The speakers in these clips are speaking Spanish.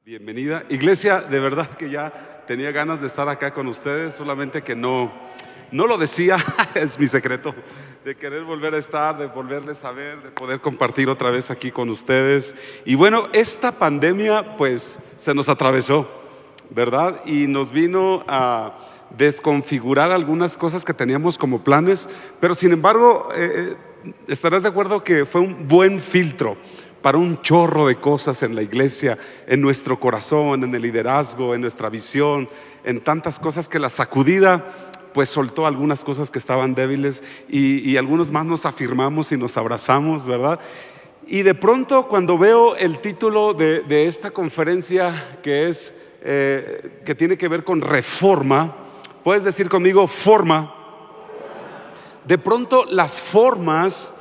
Bienvenida. Iglesia, de verdad que ya tenía ganas de estar acá con ustedes, solamente que no lo decía, es mi secreto, de querer volver a estar, de volverles a ver, de poder compartir otra vez aquí con ustedes. Y bueno, esta pandemia pues se nos atravesó, ¿verdad? Y nos vino a desconfigurar algunas cosas que teníamos como planes, pero sin embargo, estarás de acuerdo que fue un buen filtro para un chorro de cosas en la iglesia, en nuestro corazón, en el liderazgo, en nuestra visión, en tantas cosas que la sacudida pues soltó algunas cosas que estaban débiles y algunos más nos afirmamos y nos abrazamos, ¿verdad? Y de pronto cuando veo el título de esta conferencia que tiene que ver con reforma, puedes decir conmigo forma. De pronto las formas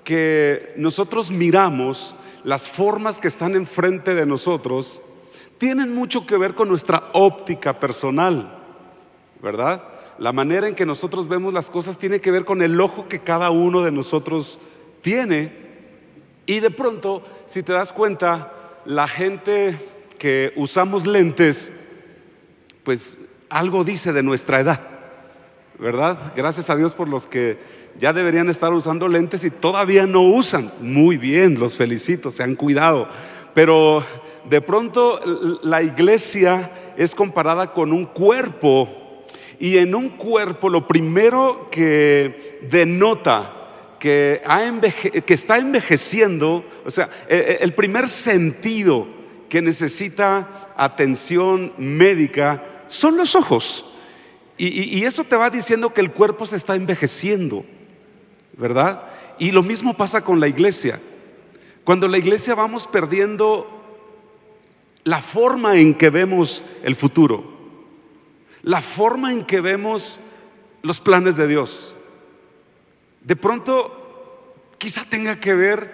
que nosotros miramos, las formas que están enfrente de nosotros, tienen mucho que ver con nuestra óptica personal, ¿verdad? La manera en que nosotros vemos las cosas tiene que ver con el ojo que cada uno de nosotros tiene. Y de pronto, si te das cuenta, la gente que usamos lentes, pues algo dice de nuestra edad, ¿verdad? Gracias a Dios por los que ya deberían estar usando lentes y todavía no usan. Muy bien, los felicito, se han cuidado. Pero de pronto la iglesia es comparada con un cuerpo, y en un cuerpo lo primero que denota que está envejeciendo, o sea, el primer sentido que necesita atención médica son los ojos. Y eso te va diciendo que el cuerpo se está envejeciendo, ¿verdad? Y lo mismo pasa con la iglesia. Cuando la iglesia vamos perdiendo la forma en que vemos el futuro, la forma en que vemos los planes de Dios, de pronto quizá tenga que ver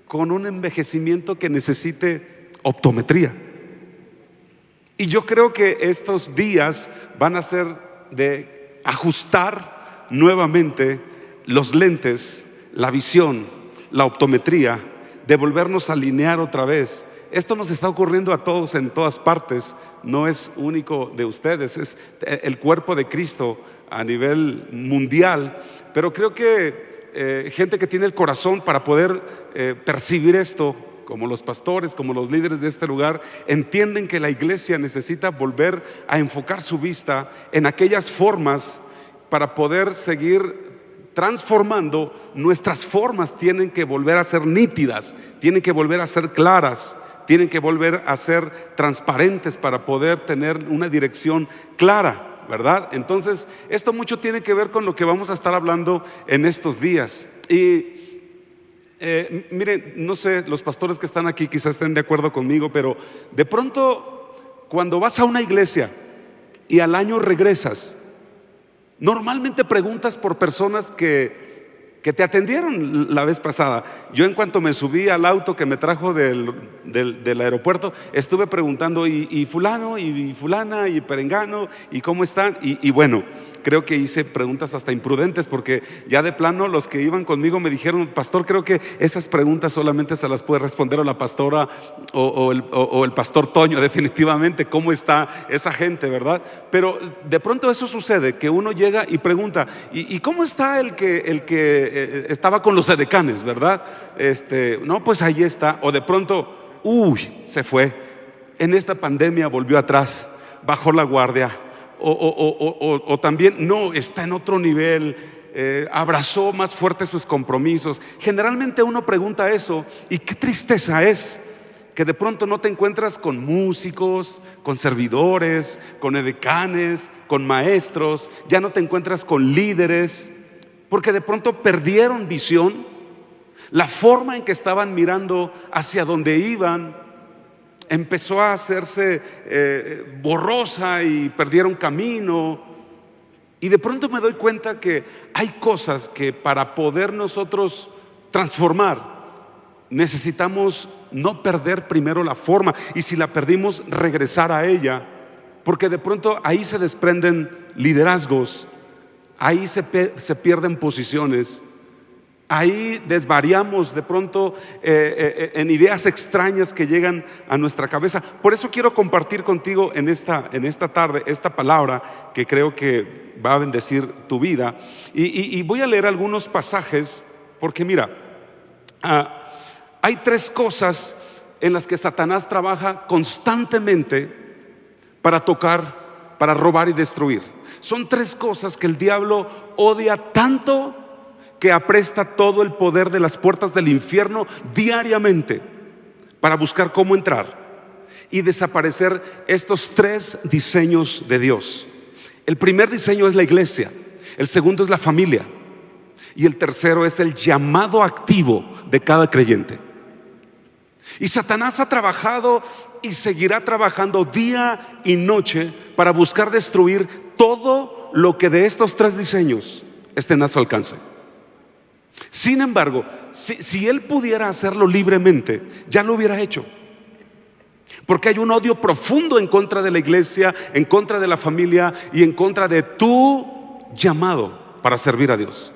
con un envejecimiento que necesite optometría. Y yo creo que estos días van a ser de ajustar nuevamente los lentes, la visión, la optometría, de volvernos a alinear otra vez. Esto nos está ocurriendo a todos en todas partes, no es único de ustedes, es el cuerpo de Cristo a nivel mundial. Pero creo que gente que tiene el corazón para poder percibir esto, como los pastores, como los líderes de este lugar, entienden que la iglesia necesita volver a enfocar su vista en aquellas formas para poder seguir transformando. Nuestras formas tienen que volver a ser nítidas, tienen que volver a ser claras, tienen que volver a ser transparentes para poder tener una dirección clara, ¿verdad? Entonces, esto mucho tiene que ver con lo que vamos a estar hablando en estos días. Y miren, no sé, los pastores que están aquí quizás estén de acuerdo conmigo, pero de pronto cuando vas a una iglesia y al año regresas, normalmente preguntas por personas que te atendieron la vez pasada. Yo en cuanto me subí al auto que me trajo del aeropuerto, estuve preguntando y fulano y fulana y perengano y cómo están, y bueno, creo que hice preguntas hasta imprudentes, porque ya de plano los que iban conmigo me dijeron: pastor, creo que esas preguntas solamente se las puede responder a la pastora o el pastor Toño, definitivamente, cómo está esa gente, ¿verdad? Pero de pronto eso sucede, que uno llega y pregunta: ¿y cómo está el que estaba con los edecanes, ¿verdad? No, pues ahí está. O de pronto, se fue. En esta pandemia volvió atrás, bajó la guardia. O también, no, está en otro nivel, abrazó más fuerte sus compromisos. Generalmente uno pregunta eso, y qué tristeza es que de pronto no te encuentras con músicos, con servidores, con edecanes, con maestros, ya no te encuentras con líderes, porque de pronto perdieron visión. La forma en que estaban mirando hacia donde iban empezó a hacerse borrosa y perdieron camino. Y de pronto me doy cuenta que hay cosas que para poder nosotros transformar necesitamos no perder primero la forma, y si la perdimos, regresar a ella, porque de pronto ahí se desprenden liderazgos, ahí se pierden posiciones. Ahí desvariamos de pronto en ideas extrañas que llegan a nuestra cabeza. Por eso quiero compartir contigo en esta tarde esta palabra que creo que va a bendecir tu vida. Y voy a leer algunos pasajes porque mira, hay tres cosas en las que Satanás trabaja constantemente para tocar, para robar y destruir. Son tres cosas que el diablo odia tanto que apresta todo el poder de las puertas del infierno diariamente para buscar cómo entrar y desaparecer estos tres diseños de Dios. El primer diseño es la iglesia, el segundo es la familia y el tercero es el llamado activo de cada creyente. Y Satanás ha trabajado y seguirá trabajando día y noche para buscar destruir todo lo que de estos tres diseños estén a su alcance. Sin embargo, si él pudiera hacerlo libremente, ya lo hubiera hecho. Porque hay un odio profundo en contra de la iglesia, en contra de la familia y en contra de tu llamado para servir a Dios.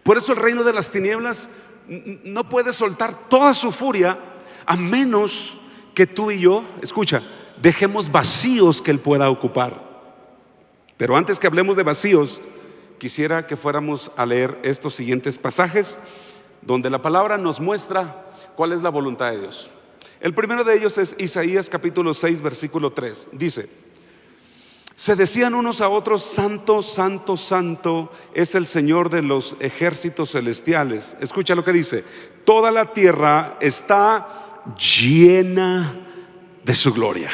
Por eso el reino de las tinieblas no puede soltar toda su furia a menos que tú y yo, escucha, dejemos vacíos que él pueda ocupar. Pero antes que hablemos de vacíos, quisiera que fuéramos a leer estos siguientes pasajes donde la palabra nos muestra cuál es la voluntad de Dios. El primero de ellos es Isaías capítulo 6 versículo 3. Dice: se decían unos a otros, santo, santo, santo es el Señor de los ejércitos celestiales. Escucha lo que dice: toda la tierra está llena de su gloria.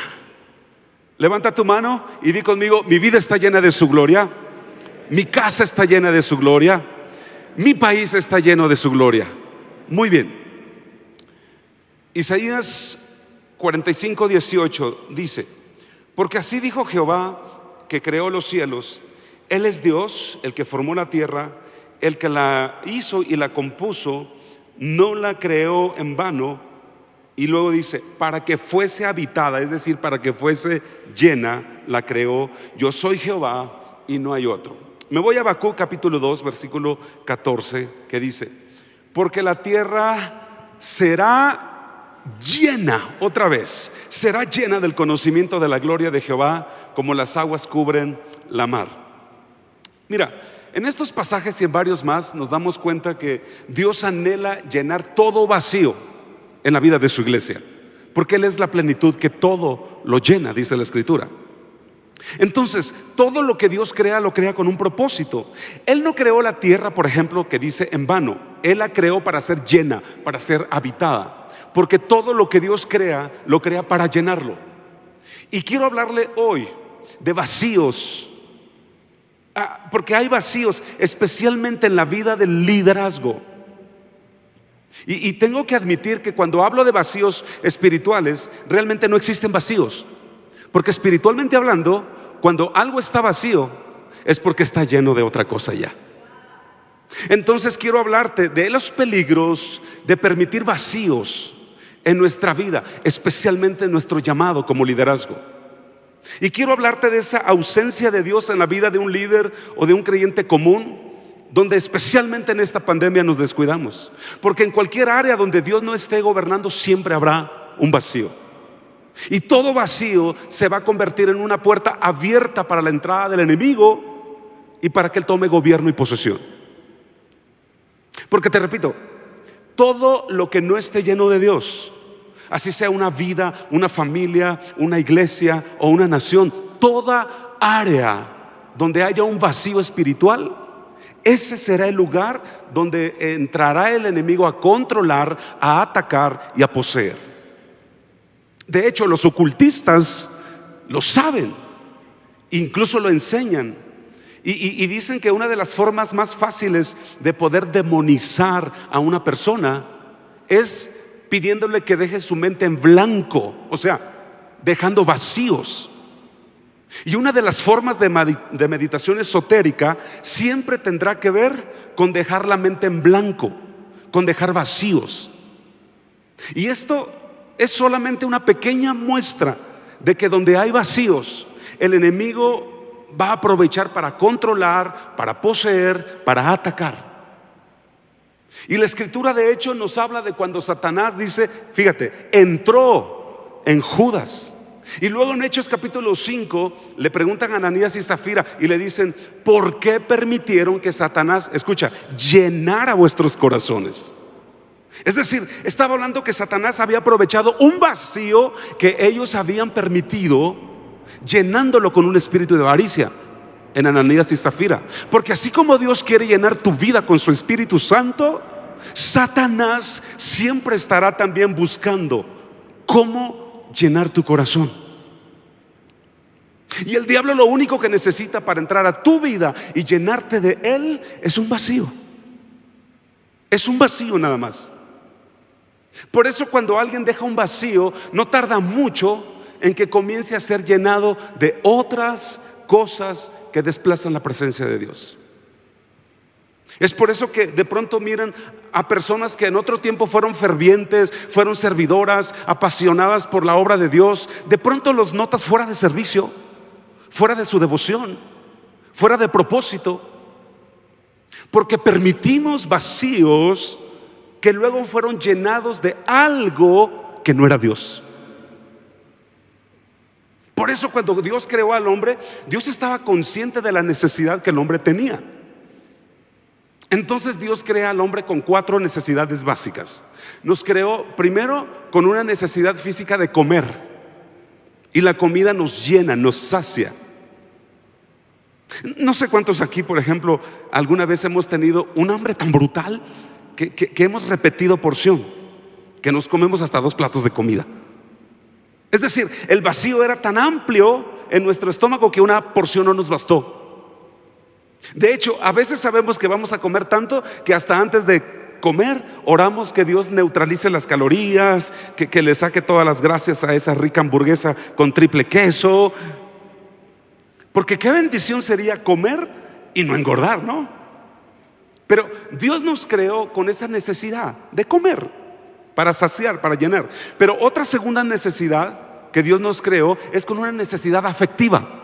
Levanta tu mano y di conmigo: mi vida está llena de su gloria, mi casa está llena de su gloria, mi país está lleno de su gloria. Muy bien. Isaías 45:18 dice: porque así dijo Jehová, que creó los cielos, Él es Dios, el que formó la tierra, el que la hizo y la compuso, no la creó en vano. Y luego dice: para que fuese habitada, es decir, para que fuese llena, la creó. Yo soy Jehová y no hay otro. Me voy a Habacuc capítulo 2 versículo 14, que dice: porque la tierra será llena, otra vez, será llena del conocimiento de la gloria de Jehová, como las aguas cubren la mar. Mira, en estos pasajes y en varios más nos damos cuenta que Dios anhela llenar todo vacío en la vida de su iglesia, porque Él es la plenitud que todo lo llena, dice la Escritura. Entonces, todo lo que Dios crea, lo crea con un propósito. Él no creó la tierra, por ejemplo, que dice en vano. Él la creó para ser llena, para ser habitada. Porque todo lo que Dios crea, lo crea para llenarlo. Y quiero hablarle hoy de vacíos, porque hay vacíos, especialmente en la vida del liderazgo. Y tengo que admitir que cuando hablo de vacíos espirituales, realmente no existen vacíos. Porque espiritualmente hablando, cuando algo está vacío, es porque está lleno de otra cosa ya. Entonces quiero hablarte de los peligros de permitir vacíos en nuestra vida, especialmente en nuestro llamado como liderazgo. Y quiero hablarte de esa ausencia de Dios en la vida de un líder o de un creyente común, donde especialmente en esta pandemia nos descuidamos. Porque en cualquier área donde Dios no esté gobernando, siempre habrá un vacío. Y todo vacío se va a convertir en una puerta abierta para la entrada del enemigo y para que él tome gobierno y posesión. Porque te repito, todo lo que no esté lleno de Dios, así sea una vida, una familia, una iglesia o una nación, toda área donde haya un vacío espiritual, ese será el lugar donde entrará el enemigo a controlar, a atacar y a poseer. De hecho, los ocultistas lo saben, incluso lo enseñan. Y dicen que una de las formas más fáciles de poder demonizar a una persona es pidiéndole que deje su mente en blanco, o sea, dejando vacíos. Y una de las formas de meditación esotérica siempre tendrá que ver con dejar la mente en blanco, con dejar vacíos. Y esto es solamente una pequeña muestra de que donde hay vacíos, el enemigo va a aprovechar para controlar, para poseer, para atacar. Y la escritura de hecho nos habla de cuando Satanás dice, fíjate, entró en Judas. Y luego en Hechos capítulo 5 le preguntan a Ananías y Zafira y le dicen, ¿por qué permitieron que Satanás, escucha, llenara vuestros corazones? Es decir, estaba hablando que Satanás había aprovechado un vacío que ellos habían permitido, llenándolo con un espíritu de avaricia en Ananías y Zafira. Porque así como Dios quiere llenar tu vida con su Espíritu Santo, Satanás siempre estará también buscando cómo llenar tu corazón. Y el diablo lo único que necesita para entrar a tu vida y llenarte de él es un vacío. Es un vacío nada más. Por eso cuando alguien deja un vacío, no tarda mucho en que comience a ser llenado de otras cosas que desplazan la presencia de Dios. Es por eso que de pronto miran a personas que en otro tiempo fueron fervientes, fueron servidoras, apasionadas por la obra de Dios. De pronto los notas fuera de servicio, fuera de su devoción, fuera de propósito, porque permitimos vacíos que luego fueron llenados de algo que no era Dios. Por eso cuando Dios creó al hombre, Dios estaba consciente de la necesidad que el hombre tenía. Entonces Dios crea al hombre con 4 necesidades básicas. Nos creó primero con una necesidad física de comer, y la comida nos llena, nos sacia. No sé cuántos aquí, por ejemplo, alguna vez hemos tenido un hambre tan brutal que hemos repetido porción, que nos comemos hasta 2 platos de comida. Es decir, el vacío era tan amplio en nuestro estómago que una porción no nos bastó. De hecho, a veces sabemos que vamos a comer tanto que hasta antes de comer oramos que Dios neutralice las calorías, que le saque todas las grasas a esa rica hamburguesa con triple queso. Porque qué bendición sería comer y no engordar, ¿no? Pero Dios nos creó con esa necesidad de comer, para saciar, para llenar. Pero otra segunda necesidad que Dios nos creó es con una necesidad afectiva.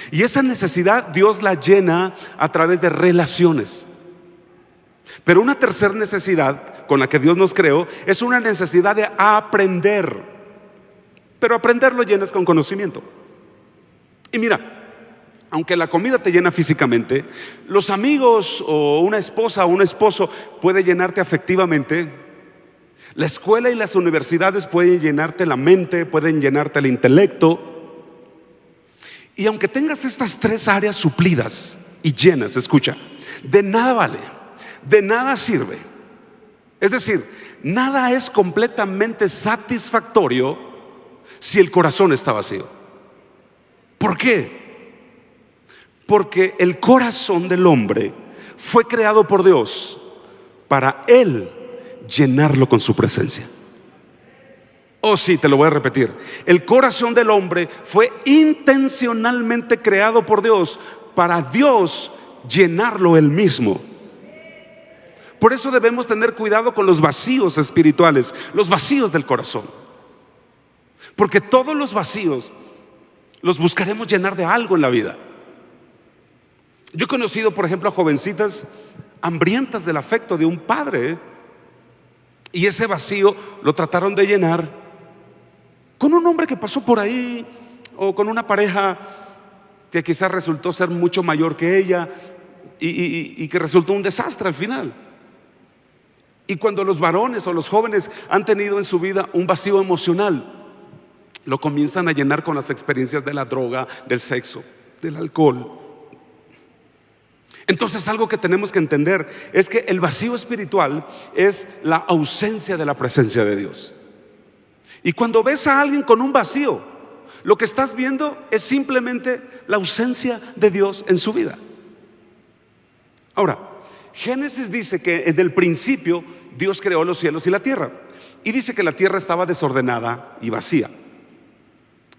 Y esa necesidad Dios la llena a través de relaciones. Pero una tercera necesidad con la que Dios nos creó es una necesidad de aprender. Pero aprender lo llenas con conocimiento. Y mira, aunque la comida te llena físicamente, los amigos o una esposa o un esposo puede llenarte afectivamente. La escuela y las universidades pueden llenarte la mente, pueden llenarte el intelecto. Y aunque tengas estas 3 áreas suplidas y llenas, escucha, de nada vale, de nada sirve. Es decir, nada es completamente satisfactorio si el corazón está vacío. ¿Por qué? Porque el corazón del hombre fue creado por Dios para Él llenarlo con su presencia. Oh sí, te lo voy a repetir. El corazón del hombre fue intencionalmente creado por Dios para Dios llenarlo Él mismo. Por eso debemos tener cuidado con los vacíos espirituales, los vacíos del corazón. Porque todos los vacíos los buscaremos llenar de algo en la vida. Yo he conocido, por ejemplo, a jovencitas hambrientas del afecto de un padre, y ese vacío lo trataron de llenar con un hombre que pasó por ahí, o con una pareja que quizás resultó ser mucho mayor que ella y que resultó un desastre al final. Y cuando los varones o los jóvenes han tenido en su vida un vacío emocional, lo comienzan a llenar con las experiencias de la droga, del sexo, del alcohol. Entonces algo que tenemos que entender es que el vacío espiritual es la ausencia de la presencia de Dios. Y cuando ves a alguien con un vacío, lo que estás viendo es simplemente la ausencia de Dios en su vida. Ahora, Génesis dice que en el principio Dios creó los cielos y la tierra, y dice que la tierra estaba desordenada y vacía.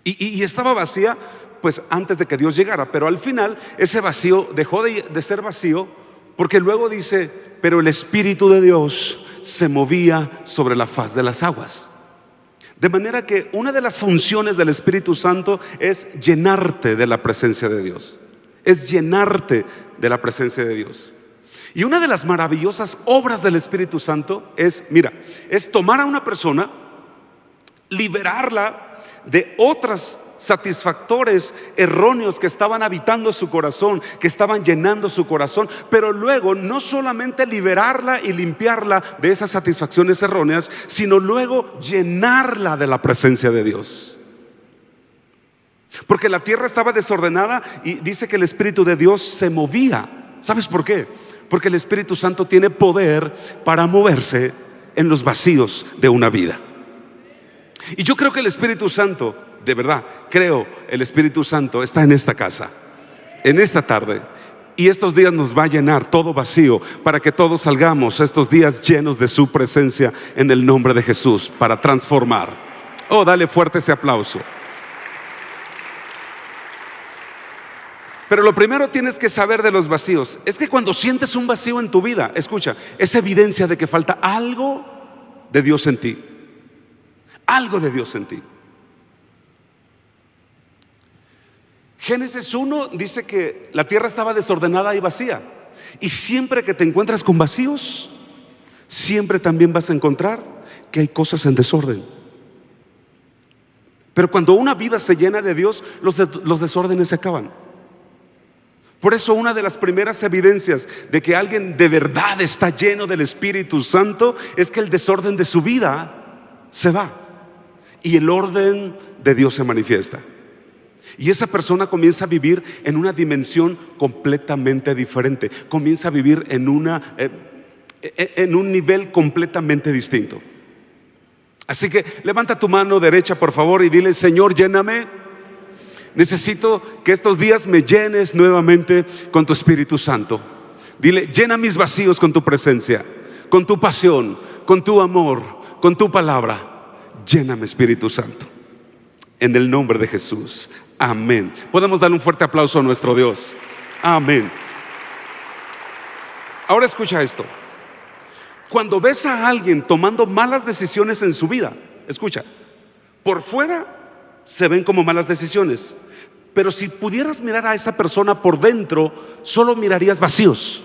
Y estaba vacía pues antes de que Dios llegara, pero al final ese vacío dejó de ser vacío, porque luego dice, pero el Espíritu de Dios se movía sobre la faz de las aguas. De manera que una de las funciones del Espíritu Santo es llenarte de la presencia de Dios. Es llenarte de la presencia de Dios. Y una de las maravillosas obras del Espíritu Santo es, mira, es tomar a una persona, liberarla de otros satisfactores erróneos que estaban habitando su corazón, que estaban llenando su corazón, pero luego no solamente liberarla y limpiarla de esas satisfacciones erróneas, sino luego llenarla de la presencia de Dios. Porque la tierra estaba desordenada y dice que el Espíritu de Dios se movía. ¿Sabes por qué? Porque el Espíritu Santo tiene poder para moverse en los vacíos de una vida. Y yo creo que el Espíritu Santo, de verdad, creo el Espíritu Santo está en esta casa, en esta tarde. Y estos días nos va a llenar todo vacío para que todos salgamos estos días llenos de su presencia en el nombre de Jesús para transformar. Oh, dale fuerte ese aplauso. Pero lo primero tienes que saber de los vacíos es que cuando sientes un vacío en tu vida, escucha, es evidencia de que falta algo de Dios en ti. Algo de Dios en ti. Génesis 1 dice que la tierra estaba desordenada y vacía. Y siempre que te encuentras con vacíos, siempre también vas a encontrar que hay cosas en desorden. Pero cuando una vida se llena de Dios, los desórdenes se acaban. Por eso una de las primeras evidencias de que alguien de verdad está lleno del Espíritu Santo es que el desorden de su vida se va y el orden de Dios se manifiesta. Y esa persona comienza a vivir en una dimensión completamente diferente. Comienza a vivir en un nivel completamente distinto. Así que levanta tu mano derecha, por favor, y dile: Señor, lléname. Necesito que estos días me llenes nuevamente con tu Espíritu Santo. Dile: llena mis vacíos con tu presencia, con tu pasión, con tu amor, con tu palabra. Lléname, Espíritu Santo. En el nombre de Jesús. Amén. Podemos darle un fuerte aplauso a nuestro Dios. Amén. Ahora escucha esto. Cuando ves a alguien tomando malas decisiones en su vida, escucha, por fuera se ven como malas decisiones, pero si pudieras mirar a esa persona por dentro, solo mirarías vacíos.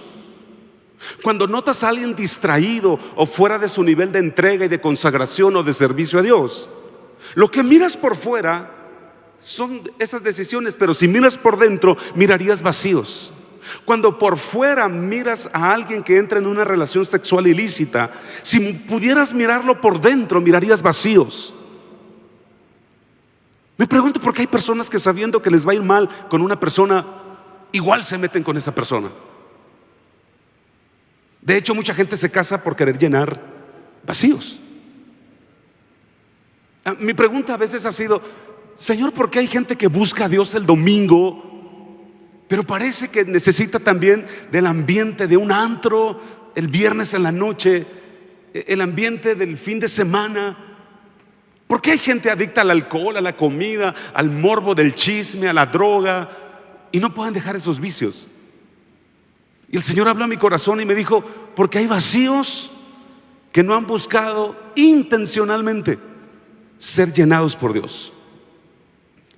Cuando notas a alguien distraído o fuera de su nivel de entrega y de consagración o de servicio a Dios, lo que miras por fuera son esas decisiones, pero si miras por dentro, mirarías vacíos. Cuando por fuera miras a alguien que entra en una relación sexual ilícita, si pudieras mirarlo por dentro, mirarías vacíos. Me pregunto por qué hay personas que, sabiendo que les va a ir mal con una persona, igual se meten con esa persona. De hecho, mucha gente se casa por querer llenar vacíos. Mi pregunta a veces ha sido: Señor, ¿por qué hay gente que busca a Dios el domingo, pero parece que necesita también del ambiente de un antro el viernes en la noche, el ambiente del fin de semana? ¿Por qué hay gente adicta al alcohol, a la comida, al morbo del chisme, a la droga, y no pueden dejar esos vicios? Y el Señor habló a mi corazón y me dijo: porque hay vacíos que no han buscado intencionalmente ser llenados por Dios.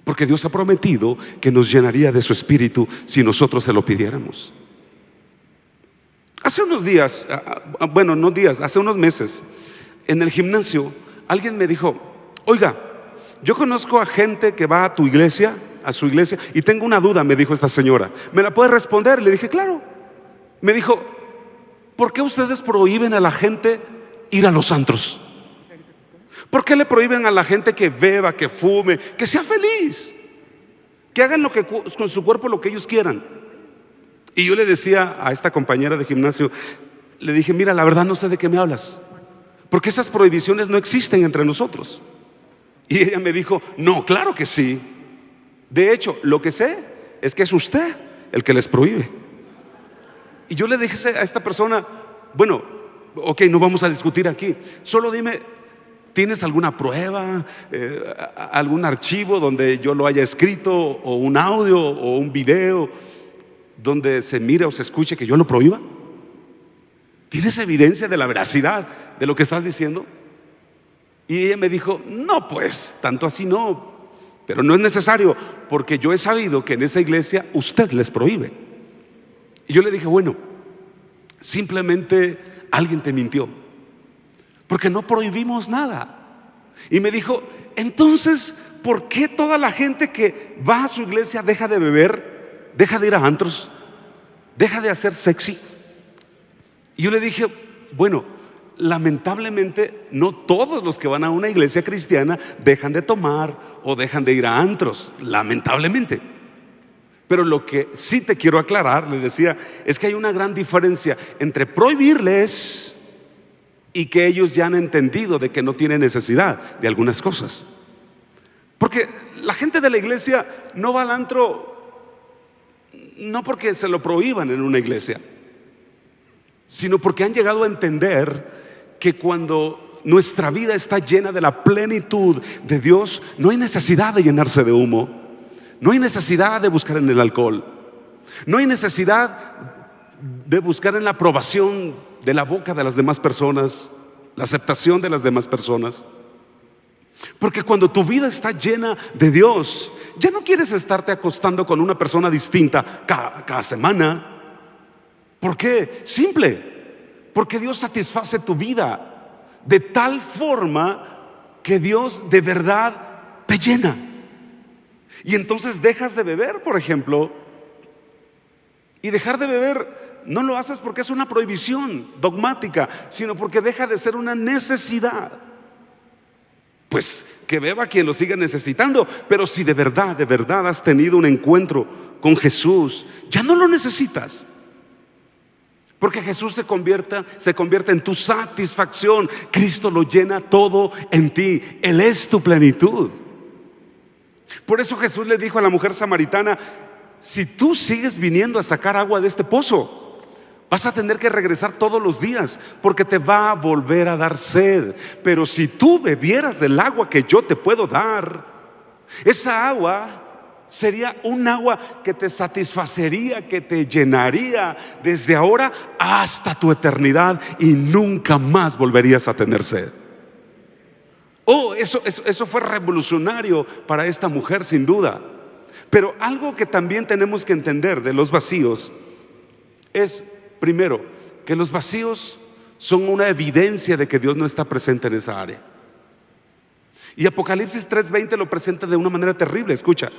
Porque Dios ha prometido que nos llenaría de su Espíritu si nosotros se lo pidiéramos. Hace unos días, bueno, no días, hace unos meses, en el gimnasio, alguien me dijo: oiga, yo conozco a gente que va a tu iglesia, a su iglesia, y tengo una duda, me dijo esta señora. ¿Me la puede responder? Le dije: claro. Me dijo: ¿por qué ustedes prohíben a la gente ir a los antros? ¿Por qué le prohíben a la gente que beba, que fume, que sea feliz, que hagan con su cuerpo lo que ellos quieran? Y yo le decía a esta compañera de gimnasio, le dije: mira, la verdad no sé de qué me hablas, porque esas prohibiciones no existen entre nosotros. Y ella me dijo: no, claro que sí. De hecho, lo que sé es que es usted el que les prohíbe. Y yo le dije a esta persona: bueno, ok, no vamos a discutir aquí, solo dime, ¿tienes alguna prueba, algún archivo donde yo lo haya escrito, o un audio o un video donde se mire o se escuche que yo lo prohíba? ¿Tienes evidencia de la veracidad de lo que estás diciendo? Y ella me dijo: no, pues tanto así no, pero no es necesario, porque yo he sabido que en esa iglesia usted les prohíbe. Y yo le dije: bueno, Simplemente alguien te mintió, porque no prohibimos nada. Y me dijo: entonces, ¿por qué toda la gente que va a su iglesia deja de beber, deja de ir a antros, deja de hacer sexy? Y yo le dije: bueno, lamentablemente no todos los que van a una iglesia cristiana dejan de tomar o dejan de ir a antros, lamentablemente. Pero lo que sí te quiero aclarar, le decía, es que hay una gran diferencia entre prohibirles y que ellos ya han entendido de que no tienen necesidad de algunas cosas. Porque la gente de la iglesia no va al antro no porque se lo prohíban en una iglesia, sino porque han llegado a entender que cuando nuestra vida está llena de la plenitud de Dios, no hay necesidad de llenarse de humo, no hay necesidad de buscar en el alcohol, no hay necesidad de buscar en la aprobación de la boca de las demás personas, la aceptación de las demás personas. Porque cuando tu vida está llena de Dios, ya no quieres estarte acostando con una persona distinta cada semana. ¿Por qué? Simple, porque Dios satisface tu vida de tal forma que Dios de verdad te llena. Y entonces dejas de beber, por ejemplo. Y dejar de beber no lo haces porque es una prohibición dogmática, sino porque deja de ser una necesidad. Pues que beba quien lo siga necesitando, pero si de verdad has tenido un encuentro con Jesús, ya no lo necesitas. Porque Jesús se convierte en tu satisfacción. Cristo lo llena todo en ti. Él es tu plenitud. Por eso Jesús le dijo a la mujer samaritana: si tú sigues viniendo a sacar agua de este pozo, vas a tener que regresar todos los días, porque te va a volver a dar sed. Pero si tú bebieras del agua que yo te puedo dar, esa agua sería un agua que te satisfacería, que te llenaría desde ahora hasta tu eternidad, y nunca más volverías a tener sed. Eso fue revolucionario para esta mujer, sin duda. Pero algo que también tenemos que entender de los vacíos es, primero, que los vacíos son una evidencia de que Dios no está presente en esa área. Y Apocalipsis 3:20 lo presenta de una manera terrible. Escucha,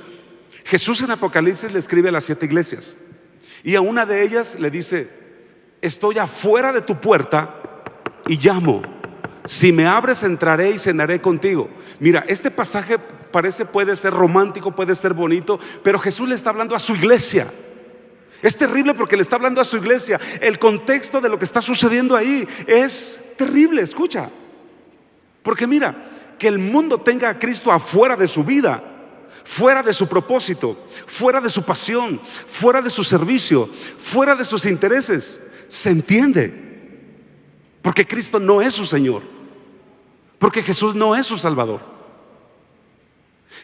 Jesús en Apocalipsis le escribe a las 7 iglesias, y a una de ellas le dice: estoy afuera de tu puerta y llamo. Si me abres, entraré y cenaré contigo. Mira, este pasaje puede ser romántico, puede ser bonito, pero Jesús le está hablando a su iglesia. Es terrible porque le está hablando a su iglesia. El contexto de lo que está sucediendo ahí es terrible. Escucha, porque mira, que el mundo tenga a Cristo afuera de su vida, fuera de su propósito, fuera de su pasión, fuera de su servicio, fuera de sus intereses, se entiende, porque Cristo no es su Señor, porque Jesús no es su Salvador.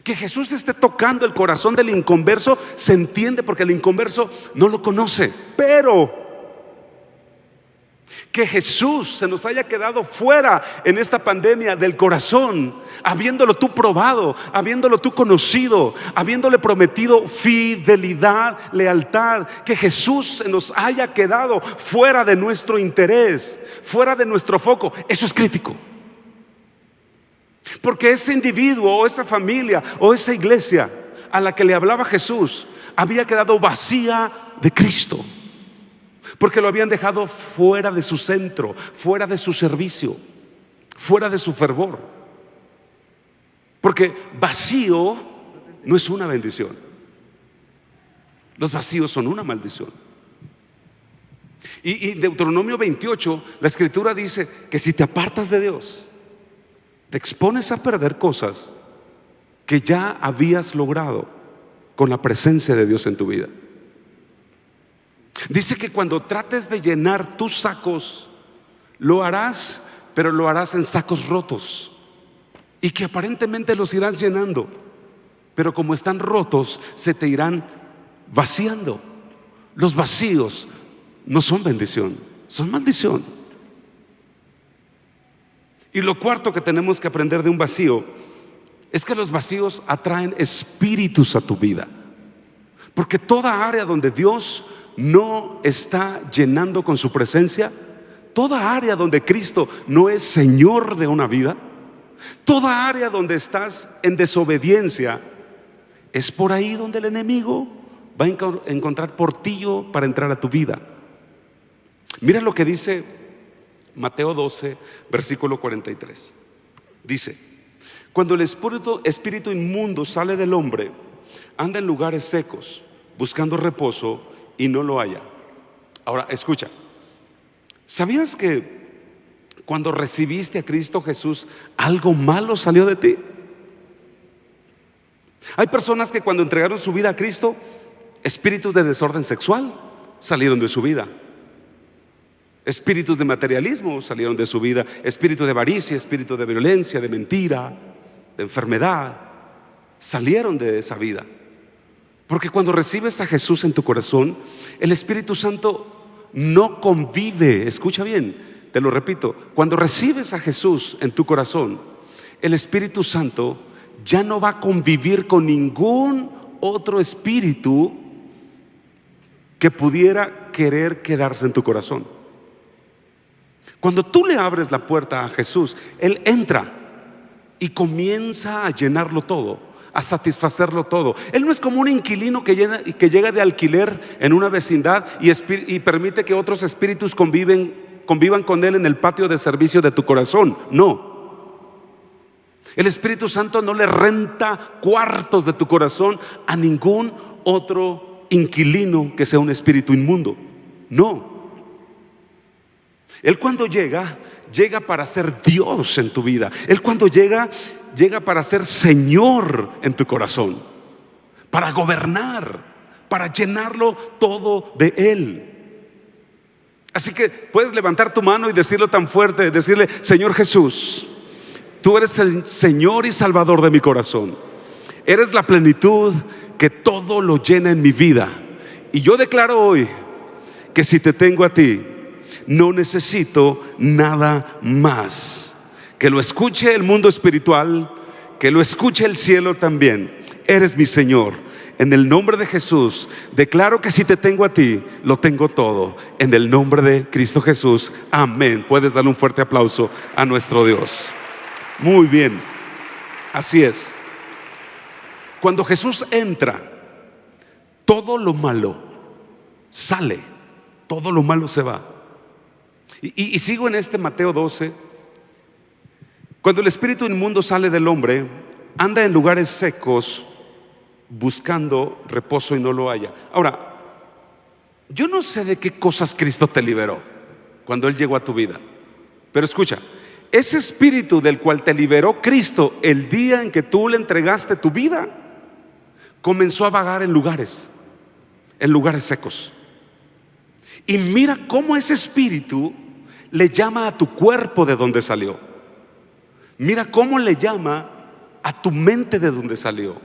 Que Jesús esté tocando el corazón del inconverso se entiende, porque el inconverso no lo conoce. Pero que Jesús se nos haya quedado fuera en esta pandemia del corazón, habiéndolo tú probado, habiéndolo tú conocido, habiéndole prometido fidelidad, lealtad, que Jesús se nos haya quedado fuera de nuestro interés, fuera de nuestro foco, eso es crítico. Porque ese individuo o esa familia o esa iglesia a la que le hablaba Jesús había quedado vacía de Cristo, porque lo habían dejado fuera de su centro, fuera de su servicio, fuera de su fervor. Porque vacío no es una bendición. Los vacíos son una maldición. Y Deuteronomio 28, la escritura dice que si te apartas de Dios, te expones a perder cosas que ya habías logrado con la presencia de Dios en tu vida. Dice que cuando trates de llenar tus sacos, lo harás, pero lo harás en sacos rotos, y que aparentemente los irás llenando, pero como están rotos, se te irán vaciando. Los vacíos no son bendición, son maldición. Y lo cuarto que tenemos que aprender de un vacío es que los vacíos atraen espíritus a tu vida. Porque toda área donde Dios no está llenando con su presencia, toda área donde Cristo no es Señor de una vida, toda área donde estás en desobediencia, es por ahí donde el enemigo va a encontrar portillo para entrar a tu vida. Mira lo que dice Mateo 12, versículo 43. Dice: cuando el espíritu inmundo sale del hombre, anda en lugares secos, buscando reposo y no lo halla. Ahora, escucha. ¿Sabías que cuando recibiste a Cristo Jesús, algo malo salió de ti? Hay personas que cuando entregaron su vida a Cristo, espíritus de desorden sexual salieron de su vida. Espíritus de materialismo salieron de su vida. Espíritu de avaricia, espíritu de violencia, de mentira, de enfermedad, salieron de esa vida. Porque cuando recibes a Jesús en tu corazón, el Espíritu Santo no convive. Escucha bien, te lo repito. Cuando recibes a Jesús en tu corazón, el Espíritu Santo ya no va a convivir con ningún otro espíritu que pudiera querer quedarse en tu corazón. Cuando tú le abres la puerta a Jesús, Él entra y comienza a llenarlo todo, a satisfacerlo todo. Él no es como un inquilino que llega de alquiler en una vecindad y permite que otros espíritus convivan con Él en el patio de servicio de tu corazón. No. El Espíritu Santo no le renta cuartos de tu corazón a ningún otro inquilino que sea un espíritu inmundo. No. Él cuando llega para ser Dios en tu vida. Él cuando llega para ser Señor en tu corazón, para gobernar, para llenarlo todo de Él. Así que puedes levantar tu mano y decirlo tan fuerte, decirle: Señor Jesús, tú eres el Señor y Salvador de mi corazón. Eres la plenitud que todo lo llena en mi vida. Y yo declaro hoy que si te tengo a ti, no necesito nada más. Que lo escuche el mundo espiritual, que lo escuche el cielo también. Eres mi Señor. En el nombre de Jesús declaro que si te tengo a ti, lo tengo todo. En el nombre de Cristo Jesús, amén. Puedes darle un fuerte aplauso a nuestro Dios. Muy bien, así es. Cuando Jesús entra, todo lo malo sale, todo lo malo se va. Y sigo en este Mateo 12. Cuando el espíritu inmundo sale del hombre, anda en lugares secos buscando reposo y no lo halla. Ahora, yo no sé de qué cosas Cristo te liberó cuando Él llegó a tu vida, pero escucha, ese espíritu del cual te liberó Cristo el día en que tú le entregaste tu vida, comenzó a vagar en lugares secos. Y mira cómo ese espíritu le llama a tu cuerpo de donde salió. Mira cómo le llama a tu mente de donde salió,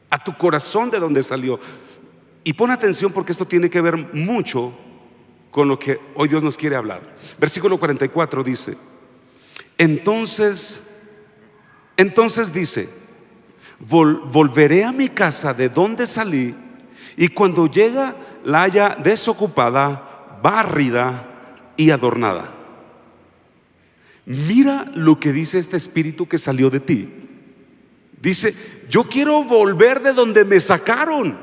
a tu corazón de donde salió. Y pon atención porque esto tiene que ver mucho con lo que hoy Dios nos quiere hablar. Versículo 44 dice: Entonces dice: volveré a mi casa de donde salí, y cuando llega la haya desocupada, barrida y adornada. Mira lo que dice este espíritu que salió de ti. Dice: yo quiero volver de donde me sacaron.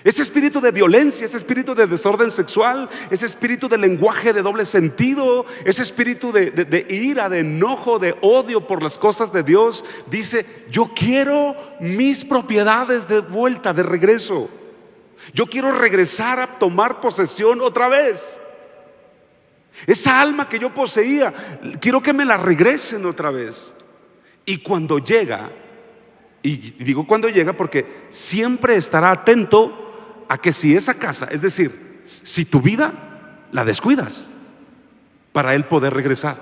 Ese espíritu de violencia, ese espíritu de desorden sexual, ese espíritu de lenguaje de doble sentido, ese espíritu de ira, de enojo, de odio por las cosas de Dios, dice: yo quiero mis propiedades de vuelta, de regreso. Yo quiero regresar a tomar posesión otra vez. Esa alma que yo poseía, quiero que me la regresen otra vez. Y cuando llega, y digo cuando llega porque siempre estará atento a que si esa casa, es decir, si tu vida la descuidas, para Él poder regresar.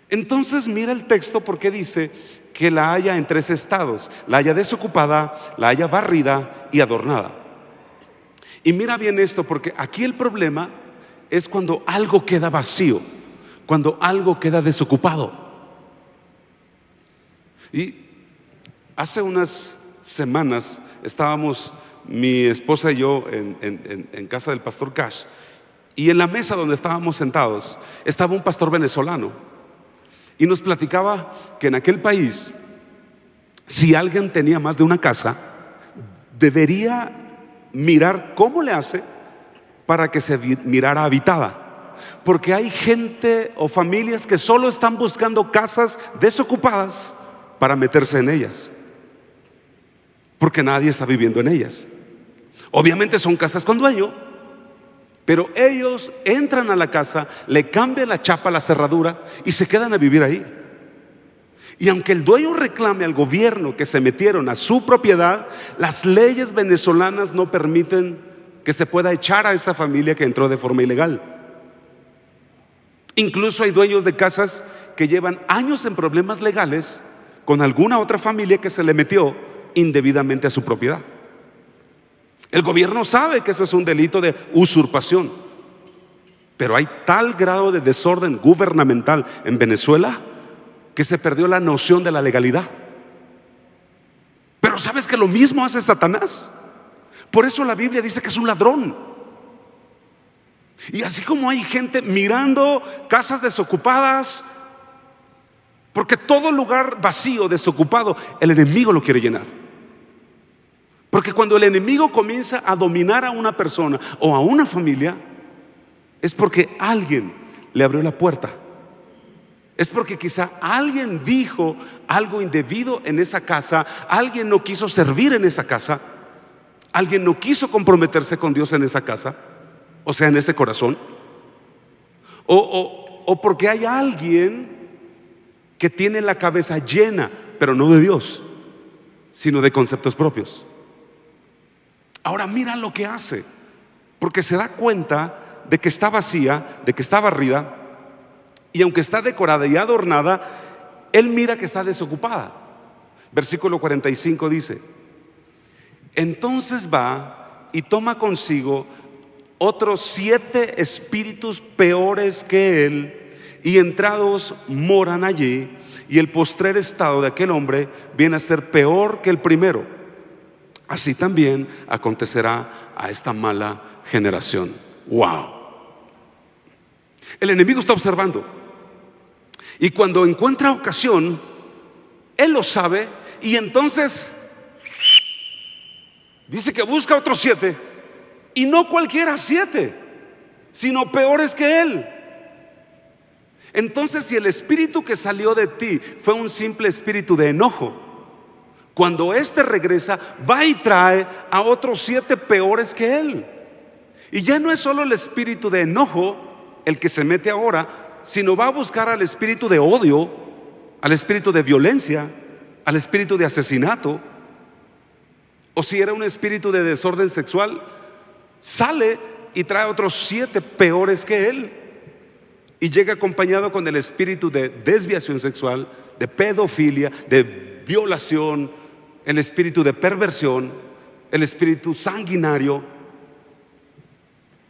Entonces mira el texto porque dice que la haya en tres estados: la haya desocupada, la haya barrida y adornada. Y mira bien esto, porque aquí el problema es cuando algo queda vacío, cuando algo queda desocupado. Y hace unas semanas estábamos mi esposa y yo en casa del pastor Cash, y en la mesa donde estábamos sentados estaba un pastor venezolano y nos platicaba que en aquel país, si alguien tenía más de una casa, debería mirar cómo le hace para que se mirara habitada, porque hay gente o familias que solo están buscando casas desocupadas para meterse en ellas, porque nadie está viviendo en ellas. Obviamente son casas con dueño, pero ellos entran a la casa, le cambian la chapa, la cerradura y se quedan a vivir ahí. Y aunque el dueño reclame al gobierno que se metieron a su propiedad, las leyes venezolanas no permiten que se pueda echar a esa familia que entró de forma ilegal. Incluso hay dueños de casas que llevan años en problemas legales con alguna otra familia que se le metió indebidamente a su propiedad. El gobierno sabe que eso es un delito de usurpación, pero hay tal grado de desorden gubernamental en Venezuela que se perdió la noción de la legalidad. Pero ¿sabes que lo mismo hace Satanás? Por eso la Biblia dice que es un ladrón. Y así como hay gente mirando casas desocupadas, porque todo lugar vacío, desocupado, el enemigo lo quiere llenar. Porque cuando el enemigo comienza a dominar a una persona o a una familia, es porque alguien le abrió la puerta. Es porque quizá alguien dijo algo indebido en esa casa, alguien no quiso servir en esa casa, alguien no quiso comprometerse con Dios en esa casa, o sea, en ese corazón, o porque hay alguien que tiene la cabeza llena, pero no de Dios, sino de conceptos propios. Ahora mira lo que hace, porque se da cuenta de que está vacía, de que está barrida, y aunque está decorada y adornada, él mira que está desocupada. Versículo 45 dice: entonces va y toma consigo otros 7 espíritus peores que él, y entrados moran allí, y el postrer estado de aquel hombre viene a ser peor que el primero. Así también acontecerá a esta mala generación. Wow. El enemigo está observando, y cuando encuentra ocasión, él lo sabe, y entonces dice que busca otros 7, y no cualquiera 7, sino peores que él. Entonces, si el espíritu que salió de ti fue un simple espíritu de enojo, cuando éste regresa, va y trae a otros 7 peores que él. Y ya no es solo el espíritu de enojo el que se mete ahora, sino va a buscar al espíritu de odio, al espíritu de violencia, al espíritu de asesinato. O si era un espíritu de desorden sexual, sale y trae otros 7 peores que él, y llega acompañado con el espíritu de desviación sexual, de pedofilia, de violación, el espíritu de perversión, el espíritu sanguinario.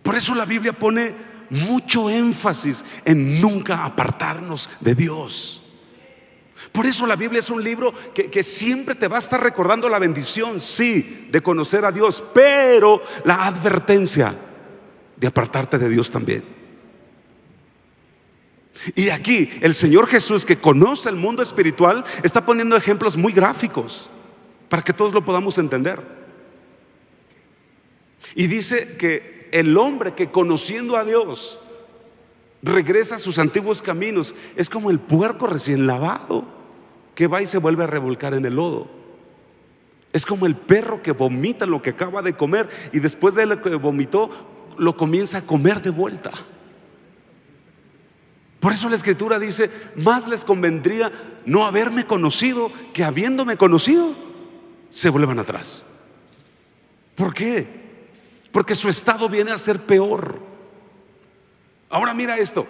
Por eso la Biblia pone mucho énfasis en nunca apartarnos de Dios. Por eso la Biblia es un libro que siempre te va a estar recordando la bendición, sí, de conocer a Dios, pero la advertencia de apartarte de Dios también. Y aquí el Señor Jesús, que conoce el mundo espiritual, está poniendo ejemplos muy gráficos para que todos lo podamos entender. Y dice que el hombre que conociendo a Dios regresa a sus antiguos caminos es como el puerco recién lavado que va y se vuelve a revolcar en el lodo. Es como el perro que vomita lo que acaba de comer y después de lo que vomitó lo comienza a comer de vuelta. Por eso la Escritura dice: más les convendría no haberme conocido que habiéndome conocido se vuelvan atrás. ¿Por qué? Porque su estado viene a ser peor. Ahora mira esto.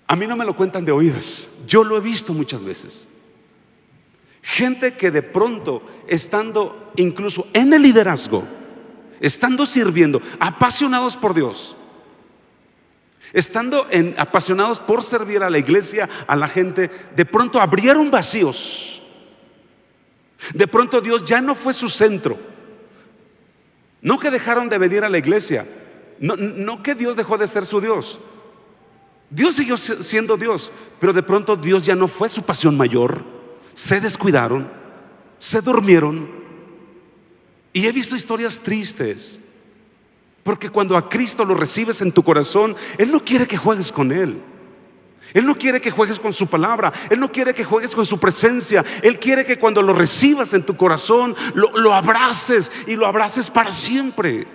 A mí no me lo cuentan de oídas, yo lo he visto muchas veces. Gente que de pronto, estando incluso en el liderazgo, estando sirviendo, apasionados por Dios, estando apasionados por servir a la iglesia, a la gente, de pronto abrieron vacíos. De pronto Dios ya no fue su centro. No que dejaron de venir a la iglesia, no que Dios dejó de ser su Dios. Dios siguió siendo Dios, pero de pronto Dios ya no fue su pasión mayor. Se descuidaron, se durmieron. Y he visto historias tristes, porque cuando a Cristo lo recibes en tu corazón, Él no quiere que juegues con Él. Él no quiere que juegues con su palabra. Él no quiere que juegues con su presencia. Él quiere que cuando lo recibas en tu corazón, lo abraces, y lo abraces para siempre.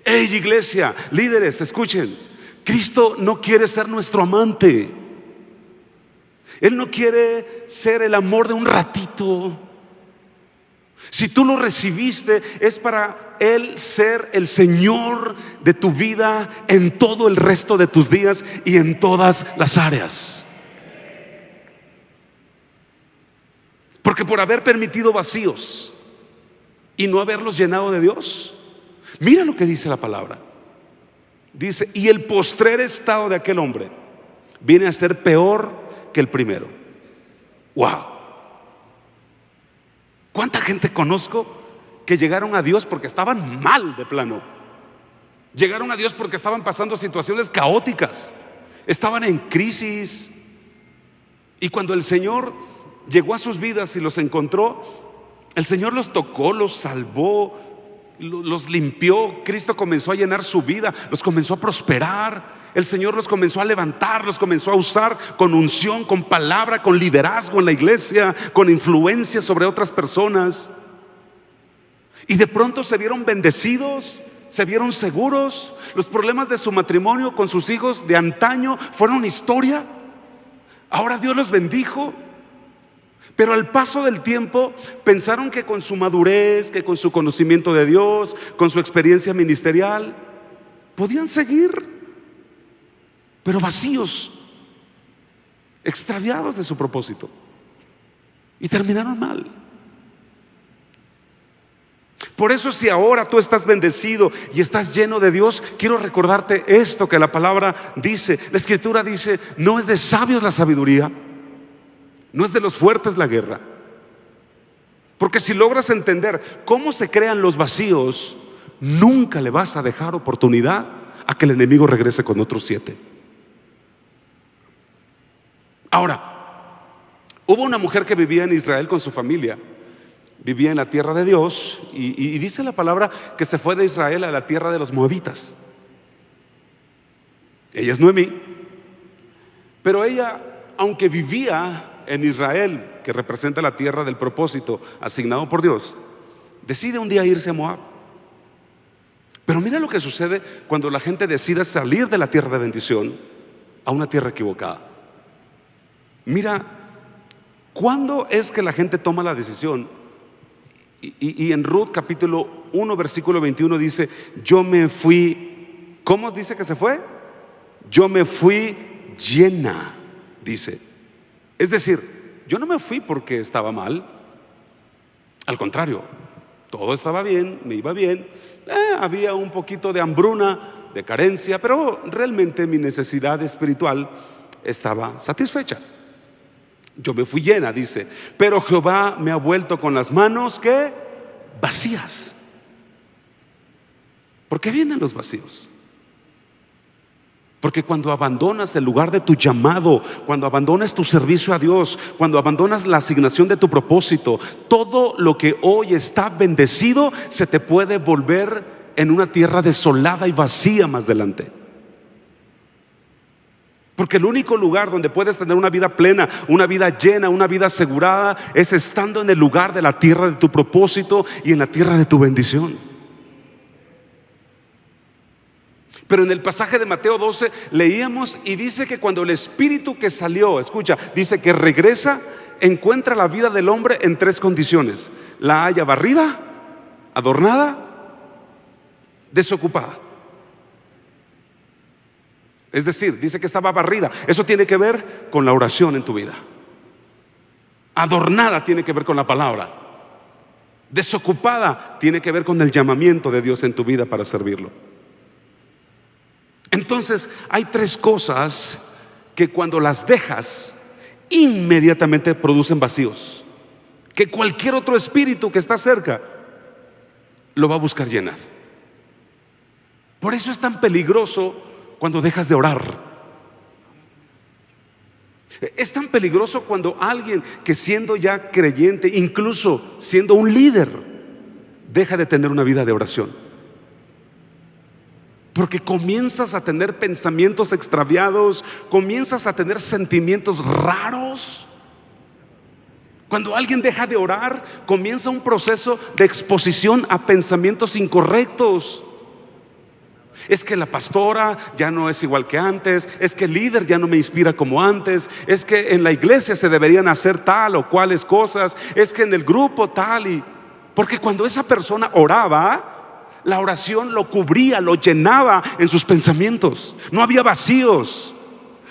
Hey, iglesia, líderes, escuchen. Cristo no quiere ser nuestro amante. Él no quiere ser el amor de un ratito. Si tú lo recibiste, es para Él ser el Señor de tu vida en todo el resto de tus días y en todas las áreas. Porque por haber permitido vacíos y no haberlos llenado de Dios, mira lo que dice la palabra. Dice: y el postrer estado de aquel hombre viene a ser peor que el primero. Wow. ¿Cuánta gente conozco que llegaron a Dios porque estaban mal de plano? Llegaron a Dios porque estaban pasando situaciones caóticas, estaban en crisis, y cuando el Señor llegó a sus vidas y los encontró, el Señor los tocó, los salvó, los limpió. Cristo comenzó a llenar su vida, los comenzó a prosperar. El Señor los comenzó a levantar, los comenzó a usar con unción, con palabra, con liderazgo en la iglesia, con influencia sobre otras personas. Y de pronto se vieron bendecidos, se vieron seguros. Los problemas de su matrimonio con sus hijos de antaño fueron historia. Ahora Dios los bendijo. Pero al paso del tiempo pensaron que con su madurez, que con su conocimiento de Dios, con su experiencia ministerial, podían seguir, pero vacíos, extraviados de su propósito, y terminaron mal. Por eso, si ahora tú estás bendecido y estás lleno de Dios, quiero recordarte esto que la palabra dice. La Escritura dice: no es de sabios la sabiduría, no es de los fuertes la guerra. Porque si logras entender cómo se crean los vacíos, nunca le vas a dejar oportunidad a que el enemigo regrese con otros 7. Ahora, hubo una mujer que vivía en Israel con su familia. Vivía en la tierra de Dios, y dice la palabra que se fue de Israel a la tierra de los moabitas. Ella es Noemí. Pero ella, aunque vivía en Israel, que representa la tierra del propósito asignado por Dios, decide un día irse a Moab. Pero mira lo que sucede cuando la gente decide salir de la tierra de bendición a una tierra equivocada. Mira, ¿cuándo es que la gente toma la decisión? Y en Ruth capítulo 1 versículo 21 dice: yo me fui. ¿Cómo dice que se fue? Yo me fui llena, dice. Es decir, yo no me fui porque estaba mal. Al contrario, todo estaba bien, me iba bien. Había un poquito de hambruna, de carencia, pero realmente mi necesidad espiritual estaba satisfecha. Yo me fui llena, dice. Pero Jehová me ha vuelto con las manos, ¿qué? Vacías. ¿Por qué vienen los vacíos? Porque cuando abandonas el lugar de tu llamado, cuando abandonas tu servicio a Dios, cuando abandonas la asignación de tu propósito, todo lo que hoy está bendecido se te puede volver en una tierra desolada y vacía más adelante. Porque el único lugar donde puedes tener una vida plena, una vida llena, una vida asegurada, es estando en el lugar de la tierra de tu propósito y en la tierra de tu bendición. Pero en el pasaje de Mateo 12 leíamos y dice que cuando el espíritu que salió, escucha, dice que regresa, encuentra la vida del hombre en 3 condiciones: la halla barrida, adornada, desocupada. Es decir, dice que estaba barrida. Eso tiene que ver con la oración en tu vida. Adornada tiene que ver con la palabra. Desocupada tiene que ver con el llamamiento de Dios en tu vida para servirlo. Entonces hay 3 cosas que cuando las dejas, inmediatamente producen vacíos, que cualquier otro espíritu que está cerca lo va a buscar llenar. Por eso es tan peligroso cuando dejas de orar. Es tan peligroso cuando alguien que siendo ya creyente, incluso siendo un líder, deja de tener una vida de oración. Porque comienzas a tener pensamientos extraviados, comienzas a tener sentimientos raros. Cuando alguien deja de orar, comienza un proceso de exposición a pensamientos incorrectos. Es que la pastora ya no es igual que antes, es que el líder ya no me inspira como antes, es que en la iglesia se deberían hacer tal o cuales cosas, es que en el grupo tal porque cuando esa persona oraba, la oración lo cubría, lo llenaba en sus pensamientos. No había vacíos.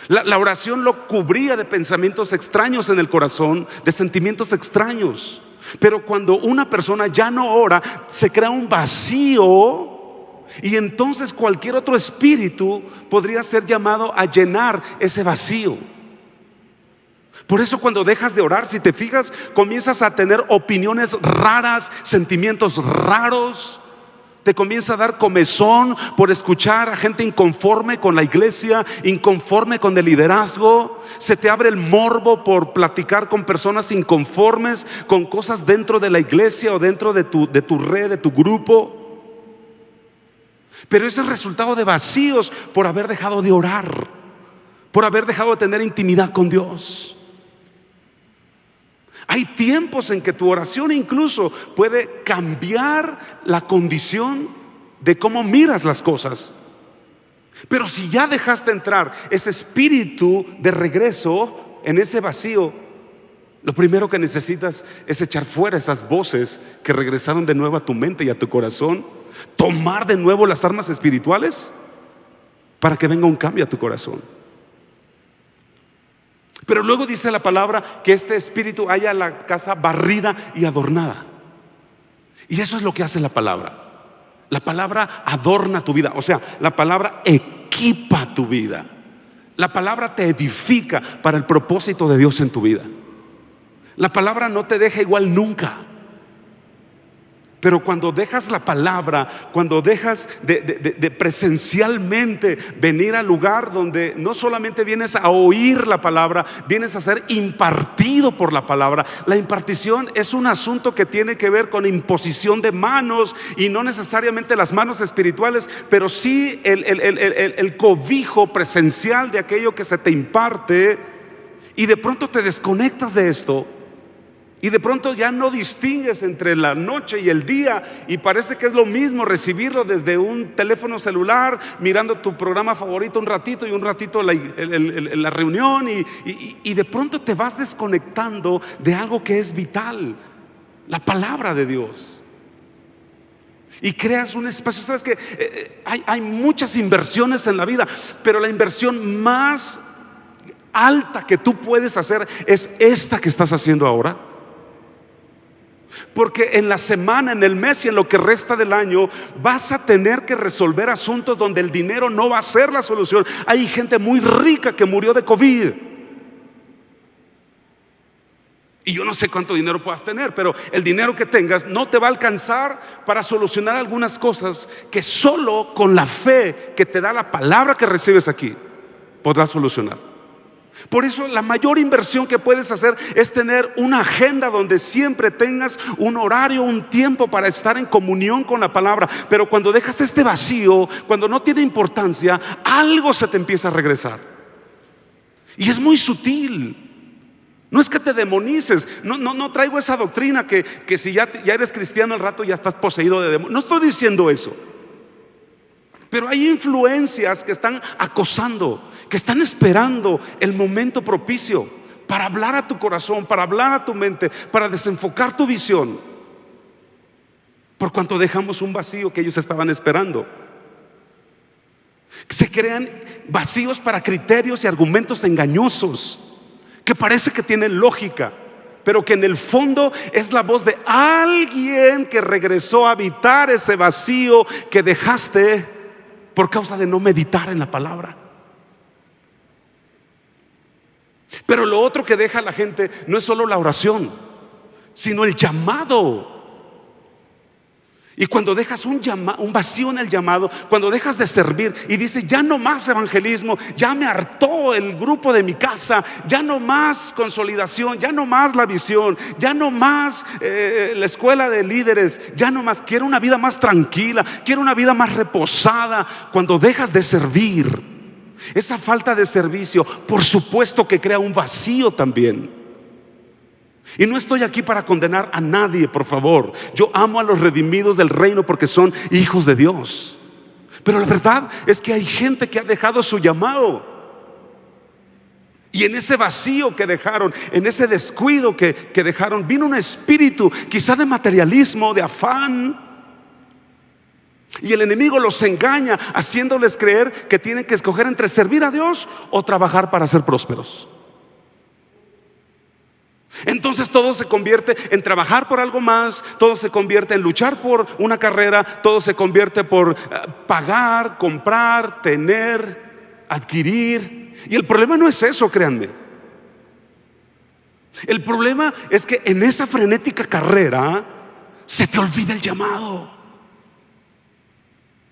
La oración lo cubría de pensamientos extraños en el corazón, de sentimientos extraños. Pero cuando una persona ya no ora, se crea un vacío. Y entonces cualquier otro espíritu podría ser llamado a llenar ese vacío. Por eso cuando dejas de orar, si te fijas, comienzas a tener opiniones raras, sentimientos raros. Te comienza a dar comezón por escuchar a gente inconforme con la iglesia, inconforme con el liderazgo. Se te abre el morbo por platicar con personas inconformes con cosas dentro de la iglesia o dentro de tu red, de tu grupo. Pero ese es el resultado de vacíos por haber dejado de orar, por haber dejado de tener intimidad con Dios. Hay tiempos en que tu oración incluso puede cambiar la condición de cómo miras las cosas. Pero si ya dejaste entrar ese espíritu de regreso en ese vacío, lo primero que necesitas es echar fuera esas voces que regresaron de nuevo a tu mente y a tu corazón. Tomar de nuevo las armas espirituales para que venga un cambio a tu corazón. Pero luego dice la palabra que este espíritu haya la casa barrida y adornada. Y eso es lo que hace la palabra. La palabra adorna tu vida, o sea, la palabra equipa tu vida. La palabra te edifica para el propósito de Dios en tu vida. La palabra no te deja igual nunca. Pero cuando dejas la palabra, cuando dejas de presencialmente venir al lugar donde no solamente vienes a oír la palabra, vienes a ser impartido por la palabra. La impartición es un asunto que tiene que ver con imposición de manos, y no necesariamente las manos espirituales, pero sí el cobijo presencial de aquello que se te imparte. Y de pronto te desconectas de esto. Y de pronto ya no distingues entre la noche y el día, y parece que es lo mismo recibirlo desde un teléfono celular, mirando tu programa favorito un ratito y un ratito la reunión, y de pronto te vas desconectando de algo que es vital, la palabra de Dios. Y creas un espacio. Sabes que hay muchas inversiones en la vida, pero la inversión más alta que tú puedes hacer es esta que estás haciendo ahora. Porque en la semana, en el mes y en lo que resta del año vas a tener que resolver asuntos donde el dinero no va a ser la solución. Hay gente muy rica que murió de COVID. Y yo no sé cuánto dinero puedas tener, pero el dinero que tengas no te va a alcanzar para solucionar algunas cosas que solo con la fe que te da la palabra que recibes aquí podrás solucionar. Por eso la mayor inversión que puedes hacer es tener una agenda donde siempre tengas un horario, un tiempo para estar en comunión con la palabra. Pero cuando dejas este vacío, cuando no tiene importancia, algo se te empieza a regresar. Y es muy sutil. No es que te demonices. No traigo esa doctrina que si ya eres cristiano al rato ya estás poseído de demonios. No estoy diciendo eso. Pero hay influencias que están acosando, que están esperando el momento propicio para hablar a tu corazón, para hablar a tu mente, para desenfocar tu visión. Por cuanto dejamos un vacío que ellos estaban esperando. Se crean vacíos para criterios y argumentos engañosos que parece que tienen lógica, pero que en el fondo es la voz de alguien que regresó a habitar ese vacío que dejaste por causa de no meditar en la palabra. Pero lo otro que deja a la gente no es solo la oración, sino el llamado. Y cuando dejas un vacío en el llamado, cuando dejas de servir y dices, ya no más evangelismo, ya me hartó el grupo de mi casa, ya no más consolidación, ya no más la visión, ya no más la escuela de líderes, ya no más, quiero una vida más tranquila, quiero una vida más reposada. Cuando dejas de servir, esa falta de servicio, por supuesto que crea un vacío también. Y no estoy aquí para condenar a nadie, por favor. Yo amo a los redimidos del reino porque son hijos de Dios. Pero la verdad es que hay gente que ha dejado su llamado. Y en ese vacío que dejaron, en ese descuido que dejaron, vino un espíritu quizá de materialismo, de afán. Y el enemigo los engaña haciéndoles creer que tienen que escoger entre servir a Dios o trabajar para ser prósperos. Entonces todo se convierte en trabajar por algo más, todo se convierte en luchar por una carrera, todo se convierte por pagar, comprar, tener, adquirir. Y el problema no es eso, créanme. El problema es que en esa frenética carrera se te olvida el llamado.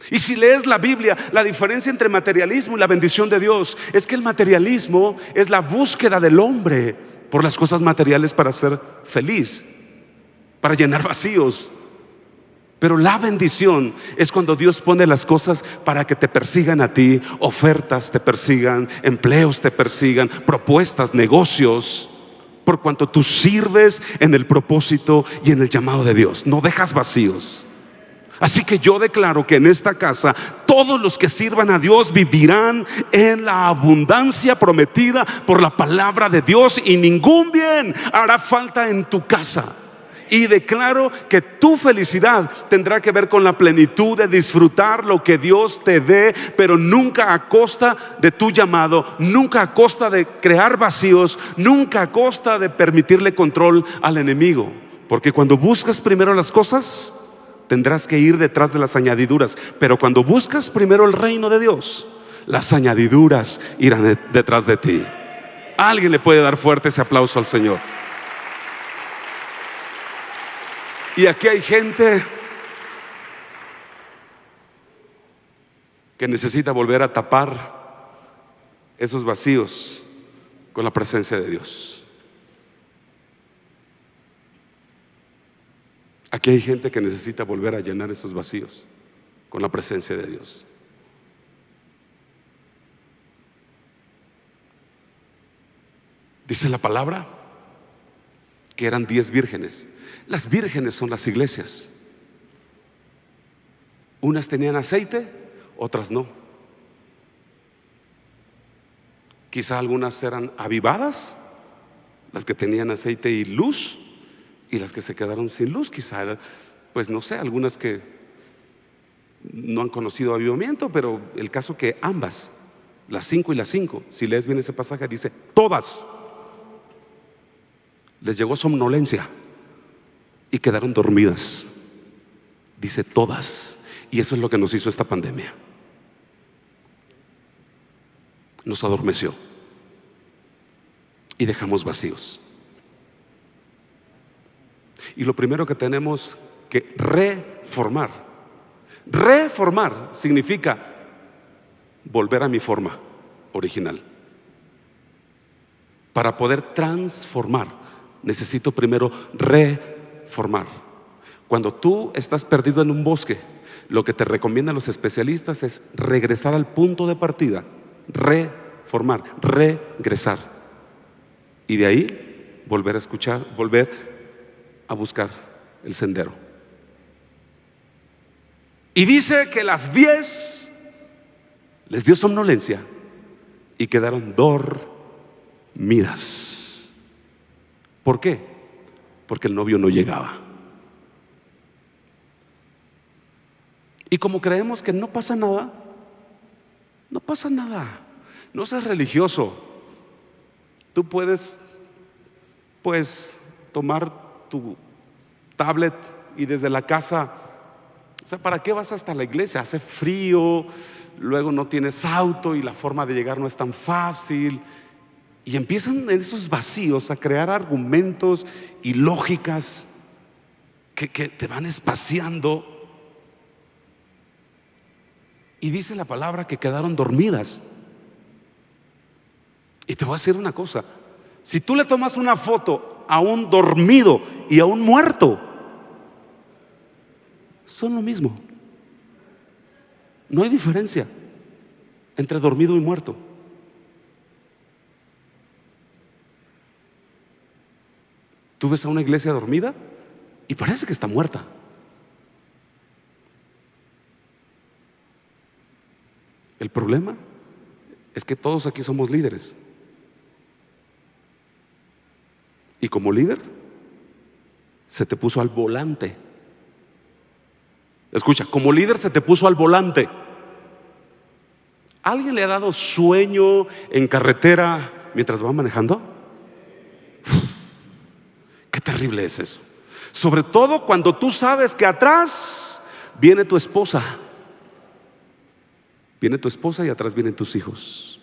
Y si lees la Biblia, la diferencia entre materialismo y la bendición de Dios es que el materialismo es la búsqueda del hombre por las cosas materiales para ser feliz, para llenar vacíos. Pero la bendición es cuando Dios pone las cosas para que te persigan a ti, ofertas te persigan, empleos te persigan, propuestas, negocios, por cuanto tú sirves en el propósito y en el llamado de Dios, no dejas vacíos. Así que yo declaro que en esta casa todos los que sirvan a Dios vivirán en la abundancia prometida por la palabra de Dios, y ningún bien hará falta en tu casa. Y declaro que tu felicidad tendrá que ver con la plenitud de disfrutar lo que Dios te dé, pero nunca a costa de tu llamado, nunca a costa de crear vacíos, nunca a costa de permitirle control al enemigo. Porque cuando buscas primero las cosas, tendrás que ir detrás de las añadiduras. Pero cuando buscas primero el reino de Dios, las añadiduras irán detrás de ti. Alguien le puede dar fuerte ese aplauso al Señor. Y aquí hay gente que necesita volver a tapar esos vacíos con la presencia de Dios. Aquí hay gente que necesita volver a llenar esos vacíos con la presencia de Dios. Dice la palabra que eran 10 vírgenes. Las vírgenes son las iglesias. Unas tenían aceite, otras no. Quizá algunas eran avivadas, las que tenían aceite y luz, y las que se quedaron sin luz, quizá, pues no sé, algunas que no han conocido avivamiento, pero el caso que ambas, las 5 y las 5, si lees bien ese pasaje, dice todas les llegó somnolencia y quedaron dormidas. Dice todas. Y eso es lo que nos hizo esta pandemia. Nos adormeció y dejamos vacíos. Y lo primero que tenemos que reformar significa volver a mi forma original. Para poder transformar, necesito primero reformar. Cuando tú estás perdido en un bosque, lo que te recomiendan los especialistas es regresar al punto de partida, reformar, regresar. Y de ahí volver a escuchar, volver a buscar el sendero. Y dice que las 10 les dio somnolencia y quedaron dormidas. ¿Por qué? Porque el novio no llegaba. Y como creemos que no pasa nada, no pasa nada. No seas religioso. Tú puedes, pues, tomar tu tablet y desde la casa, o sea, ¿para qué vas hasta la iglesia? Hace frío, luego no tienes auto y la forma de llegar no es tan fácil. Y empiezan en esos vacíos a crear argumentos y lógicas que te van espaciando. Y dice la palabra que quedaron dormidas. Y te voy a decir una cosa: si tú le tomas una foto a un dormido y a un muerto, son lo mismo. No hay diferencia entre dormido y muerto. Tú ves a una iglesia dormida y parece que está muerta. El problema es que todos aquí somos líderes. Y como líder, se te puso al volante. Escucha, como líder se te puso al volante. ¿Alguien le ha dado sueño en carretera mientras va manejando? Qué terrible es eso. Sobre todo cuando tú sabes que atrás viene tu esposa. Viene tu esposa y atrás vienen tus hijos.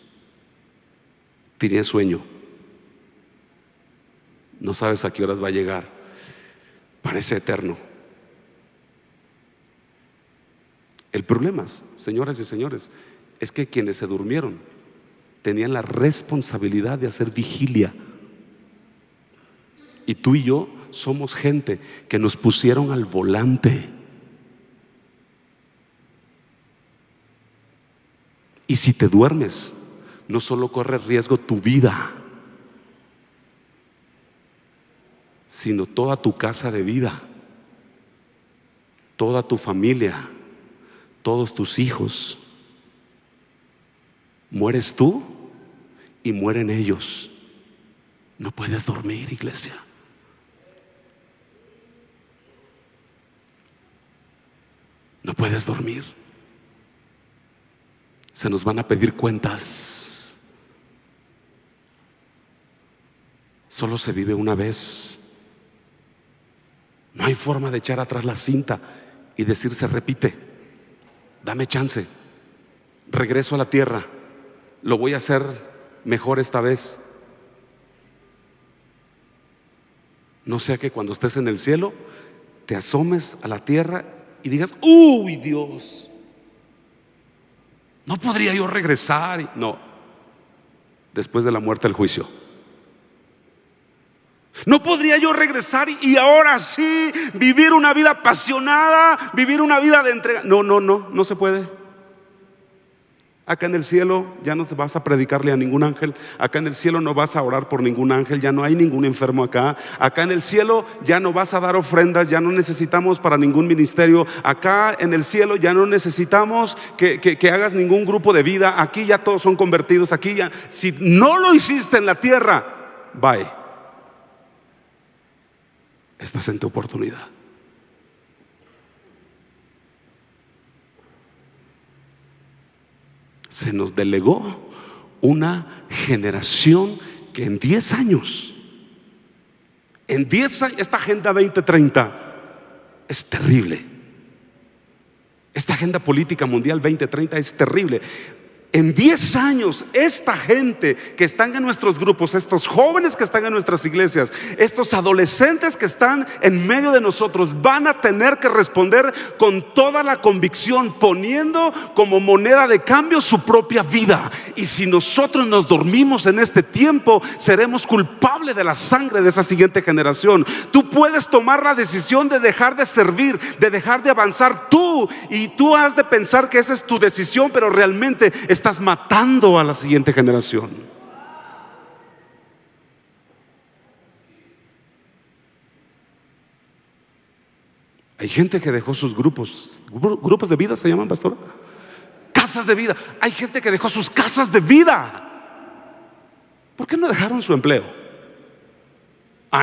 Tienes sueño. No sabes a qué horas va a llegar. Parece eterno. El problema, señoras y señores, es que quienes se durmieron tenían la responsabilidad de hacer vigilia. Y tú y yo somos gente que nos pusieron al volante. Y si te duermes, no solo corre riesgo tu vida, sino toda tu casa de vida, toda tu familia, todos tus hijos. Mueres tú y mueren ellos. No puedes dormir, iglesia. No puedes dormir. Se nos van a pedir cuentas. Solo se vive una vez. No hay forma de echar atrás la cinta y decir: se repite, dame chance, regreso a la tierra, lo voy a hacer mejor esta vez. No sea que cuando estés en el cielo te asomes a la tierra y digas: uy, Dios, no podría yo regresar. No, después de la muerte, el juicio. No podría yo regresar y ahora sí vivir una vida apasionada, vivir una vida de entrega. No se puede. Acá en el cielo ya no te vas a predicarle a ningún ángel. Acá en el cielo no vas a orar por ningún ángel. Ya no hay ningún enfermo acá. Acá en el cielo ya no vas a dar ofrendas. Ya no necesitamos para ningún ministerio. Acá en el cielo ya no necesitamos que hagas ningún grupo de vida. Aquí ya todos son convertidos. Aquí ya, si no lo hiciste en la tierra, bye. Estás en tu oportunidad. Se nos delegó una generación que en 10 años, esta Agenda 2030 es terrible. Esta Agenda Política Mundial 2030 es terrible. En 10 años, esta gente que están en nuestros grupos, estos jóvenes que están en nuestras iglesias, estos adolescentes que están en medio de nosotros, van a tener que responder con toda la convicción, poniendo como moneda de cambio su propia vida. Y si nosotros nos dormimos en este tiempo, seremos culpables de la sangre de esa siguiente generación. Tú puedes tomar la decisión de dejar de servir, de dejar de avanzar tú, y tú has de pensar que esa es tu decisión, pero realmente estás matando a la siguiente generación. Hay gente que dejó sus grupos de vida, se llaman, pastor, casas de vida. Hay gente que dejó sus casas de vida. ¿Por qué no dejaron su empleo?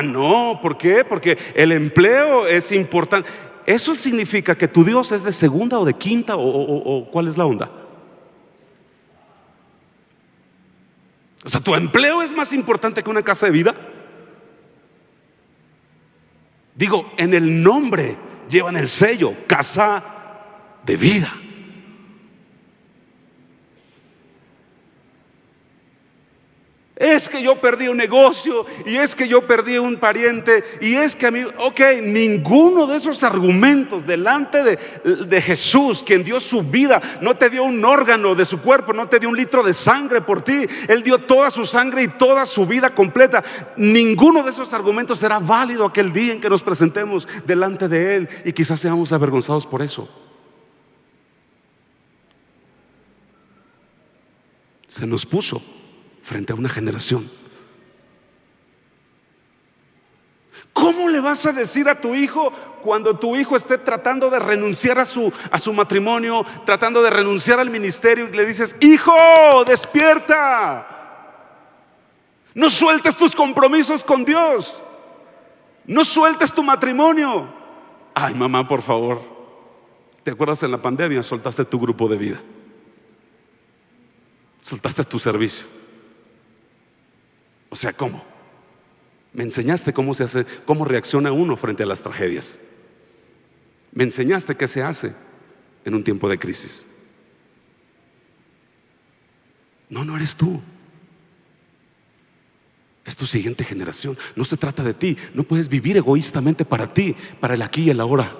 No, ¿por qué? Porque el empleo es importante. ¿Eso significa que tu Dios es de segunda o de quinta o cuál es la onda? O sea, ¿tu empleo es más importante que una casa de vida? Digo, en el nombre llevan el sello, casa de vida. Es que yo perdí un negocio, y es que yo perdí un pariente, y es que a mí, ok, ninguno de esos argumentos delante de Jesús, quien dio su vida, no te dio un órgano de su cuerpo, no te dio un litro de sangre por ti. Él dio toda su sangre y toda su vida completa. Ninguno de esos argumentos será válido aquel día en que nos presentemos delante de Él, y quizás seamos avergonzados por eso. Se nos puso frente a una generación. ¿Cómo le vas a decir a tu hijo cuando tu hijo esté tratando de renunciar a su matrimonio, tratando de renunciar al ministerio, y le dices: hijo, despierta, no sueltes tus compromisos con Dios, no sueltes tu matrimonio? Ay, mamá, por favor, ¿te acuerdas en la pandemia? Soltaste tu grupo de vida, soltaste tu servicio. O sea, ¿cómo? Me enseñaste cómo se hace, cómo reacciona uno frente a las tragedias. Me enseñaste qué se hace en un tiempo de crisis. No eres tú. Es tu siguiente generación. No se trata de ti. No puedes vivir egoístamente para ti, para el aquí y el ahora.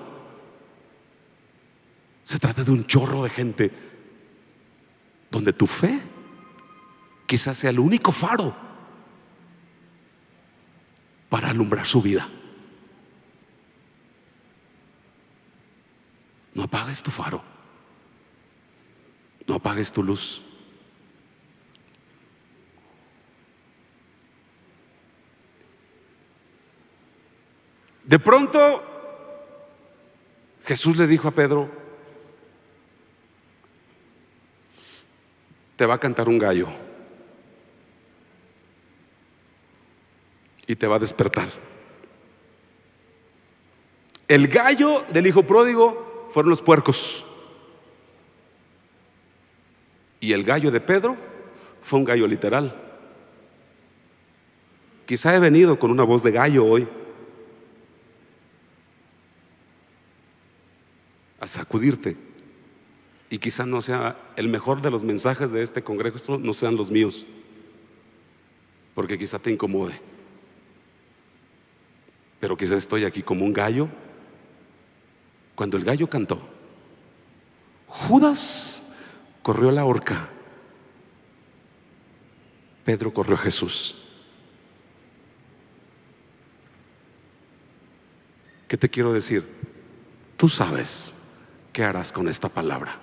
Se trata de un chorro de gente donde tu fe quizás sea el único faro para alumbrar su vida. No apagues tu faro, no apagues tu luz. De pronto Jesús le dijo a Pedro: te va a cantar un gallo y te va a despertar. El gallo del hijo pródigo fueron los puercos, y el gallo de Pedro fue un gallo literal. Quizá he venido con una voz de gallo hoy a sacudirte, y quizá no sea el mejor de los mensajes de este congreso, no sean los míos, porque quizá te incomode. Pero quizá estoy aquí como un gallo. Cuando el gallo cantó, Judas corrió a la horca, Pedro corrió a Jesús. ¿Qué te quiero decir? Tú sabes qué harás con esta palabra.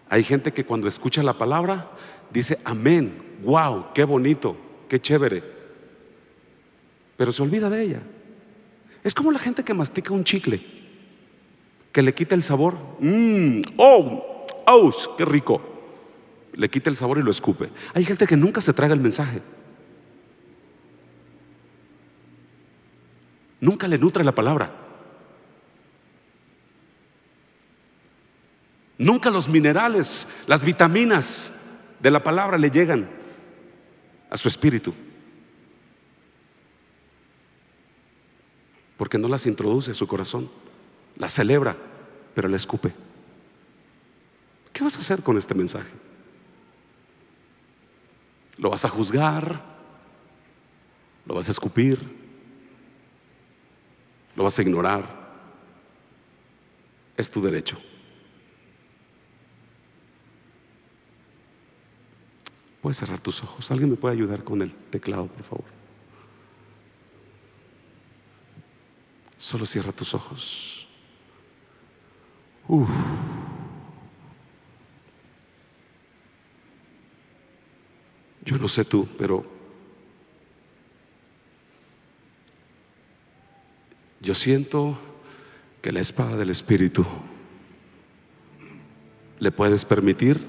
Hay gente que cuando escucha la palabra dice amén, wow, qué bonito, qué chévere, pero se olvida de ella. Es como la gente que mastica un chicle, que le quita el sabor. Qué rico. Le quita el sabor y lo escupe. Hay gente que nunca se traga el mensaje, nunca le nutre la palabra, nunca los minerales, las vitaminas de la palabra le llegan a su espíritu, porque no las introduce a su corazón. Las celebra, pero la escupe. ¿Qué vas a hacer con este mensaje? ¿Lo vas a juzgar? ¿Lo vas a escupir? ¿Lo vas a ignorar? Es tu derecho. Puedes cerrar tus ojos. ¿Alguien me puede ayudar con el teclado, por favor? Solo cierra tus ojos. Yo no sé tú, pero yo siento que la espada del Espíritu le puedes permitir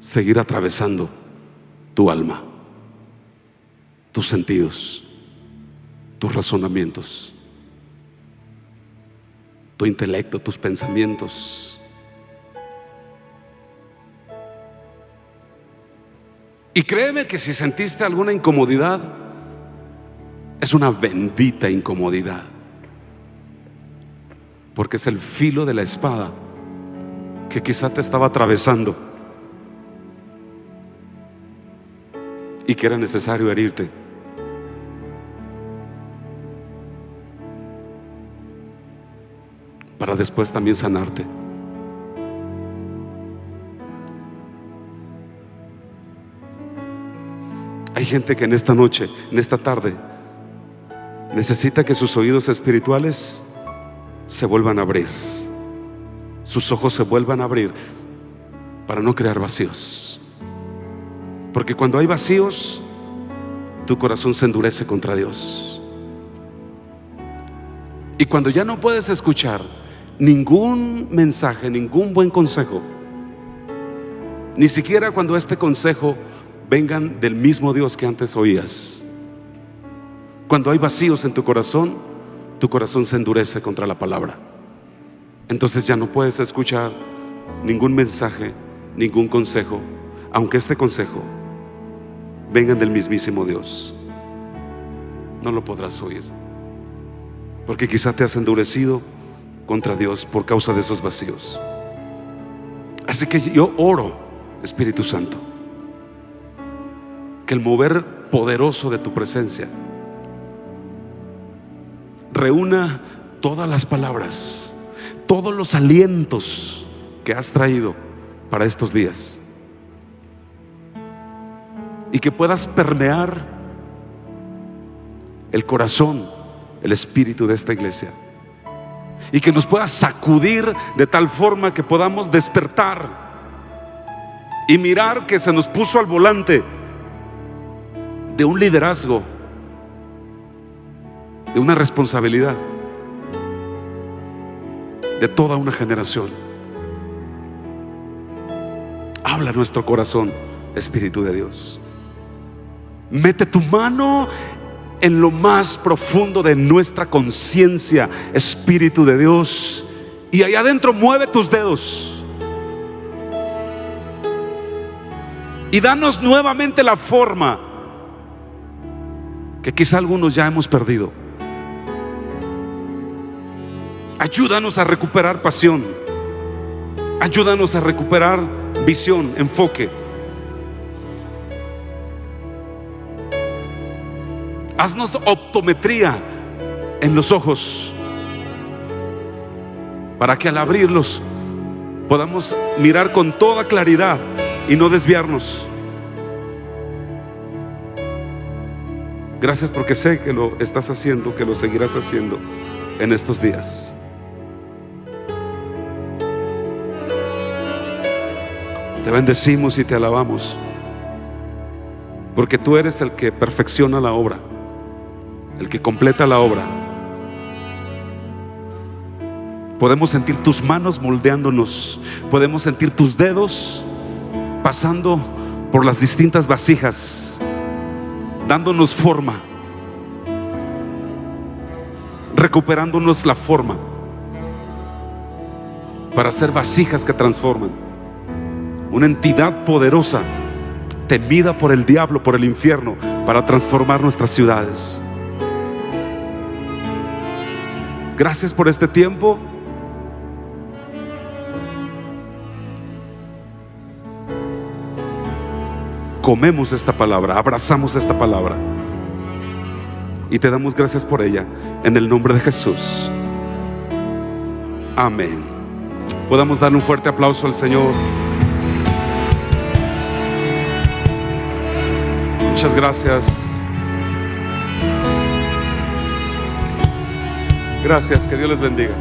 seguir atravesando tu alma, tus sentidos, tus razonamientos, tu intelecto, tus pensamientos. Y créeme que si sentiste alguna incomodidad, es una bendita incomodidad, porque es el filo de la espada que quizá te estaba atravesando. y que era necesario herirte. Para después también sanarte. Hay gente que en esta noche, en esta tarde, necesita que sus oídos espirituales se vuelvan a abrir, sus ojos se vuelvan a abrir para no crear vacíos. Porque cuando hay vacíos, tu corazón se endurece contra Dios. Y cuando ya no puedes escuchar ningún mensaje, ningún buen consejo, ni siquiera cuando este consejo vengan del mismo Dios que antes oías, cuando hay vacíos en tu corazón se endurece contra la palabra. Entonces ya no puedes escuchar ningún mensaje, ningún consejo, aunque este consejo vengan del mismísimo Dios. No lo podrás oír, porque quizá te has endurecido contra Dios por causa de esos vacíos. Así que yo oro, Espíritu Santo, que el mover poderoso de tu presencia reúna todas las palabras, todos los alientos que has traído para estos días, y que puedas permear el corazón, el espíritu de esta iglesia, y que nos puedas sacudir de tal forma que podamos despertar y mirar que se nos puso al volante de un liderazgo, de una responsabilidad de toda una generación. Habla a nuestro corazón, Espíritu de Dios. Mete tu mano en lo más profundo de nuestra conciencia, Espíritu de Dios, y allá adentro mueve tus dedos y danos nuevamente la forma que quizá algunos ya hemos perdido. Ayúdanos a recuperar pasión, ayúdanos a recuperar visión, enfoque. Haznos optometría en los ojos, para que al abrirlos podamos mirar con toda claridad y no desviarnos. Gracias, porque sé que lo estás haciendo, que lo seguirás haciendo en estos días. Te bendecimos y te alabamos, porque tú eres el que perfecciona la obra, el que completa la obra. Podemos sentir tus manos moldeándonos, podemos sentir tus dedos pasando por las distintas vasijas, dándonos forma, recuperándonos la forma para ser vasijas que transforman. Una entidad poderosa, temida por el diablo, por el infierno, para transformar nuestras ciudades. Gracias por este tiempo. Comemos esta palabra, abrazamos esta palabra y te damos gracias por ella, en el nombre de Jesús. Amén. Podamos darle un fuerte aplauso al Señor. Muchas gracias. Gracias, que Dios les bendiga.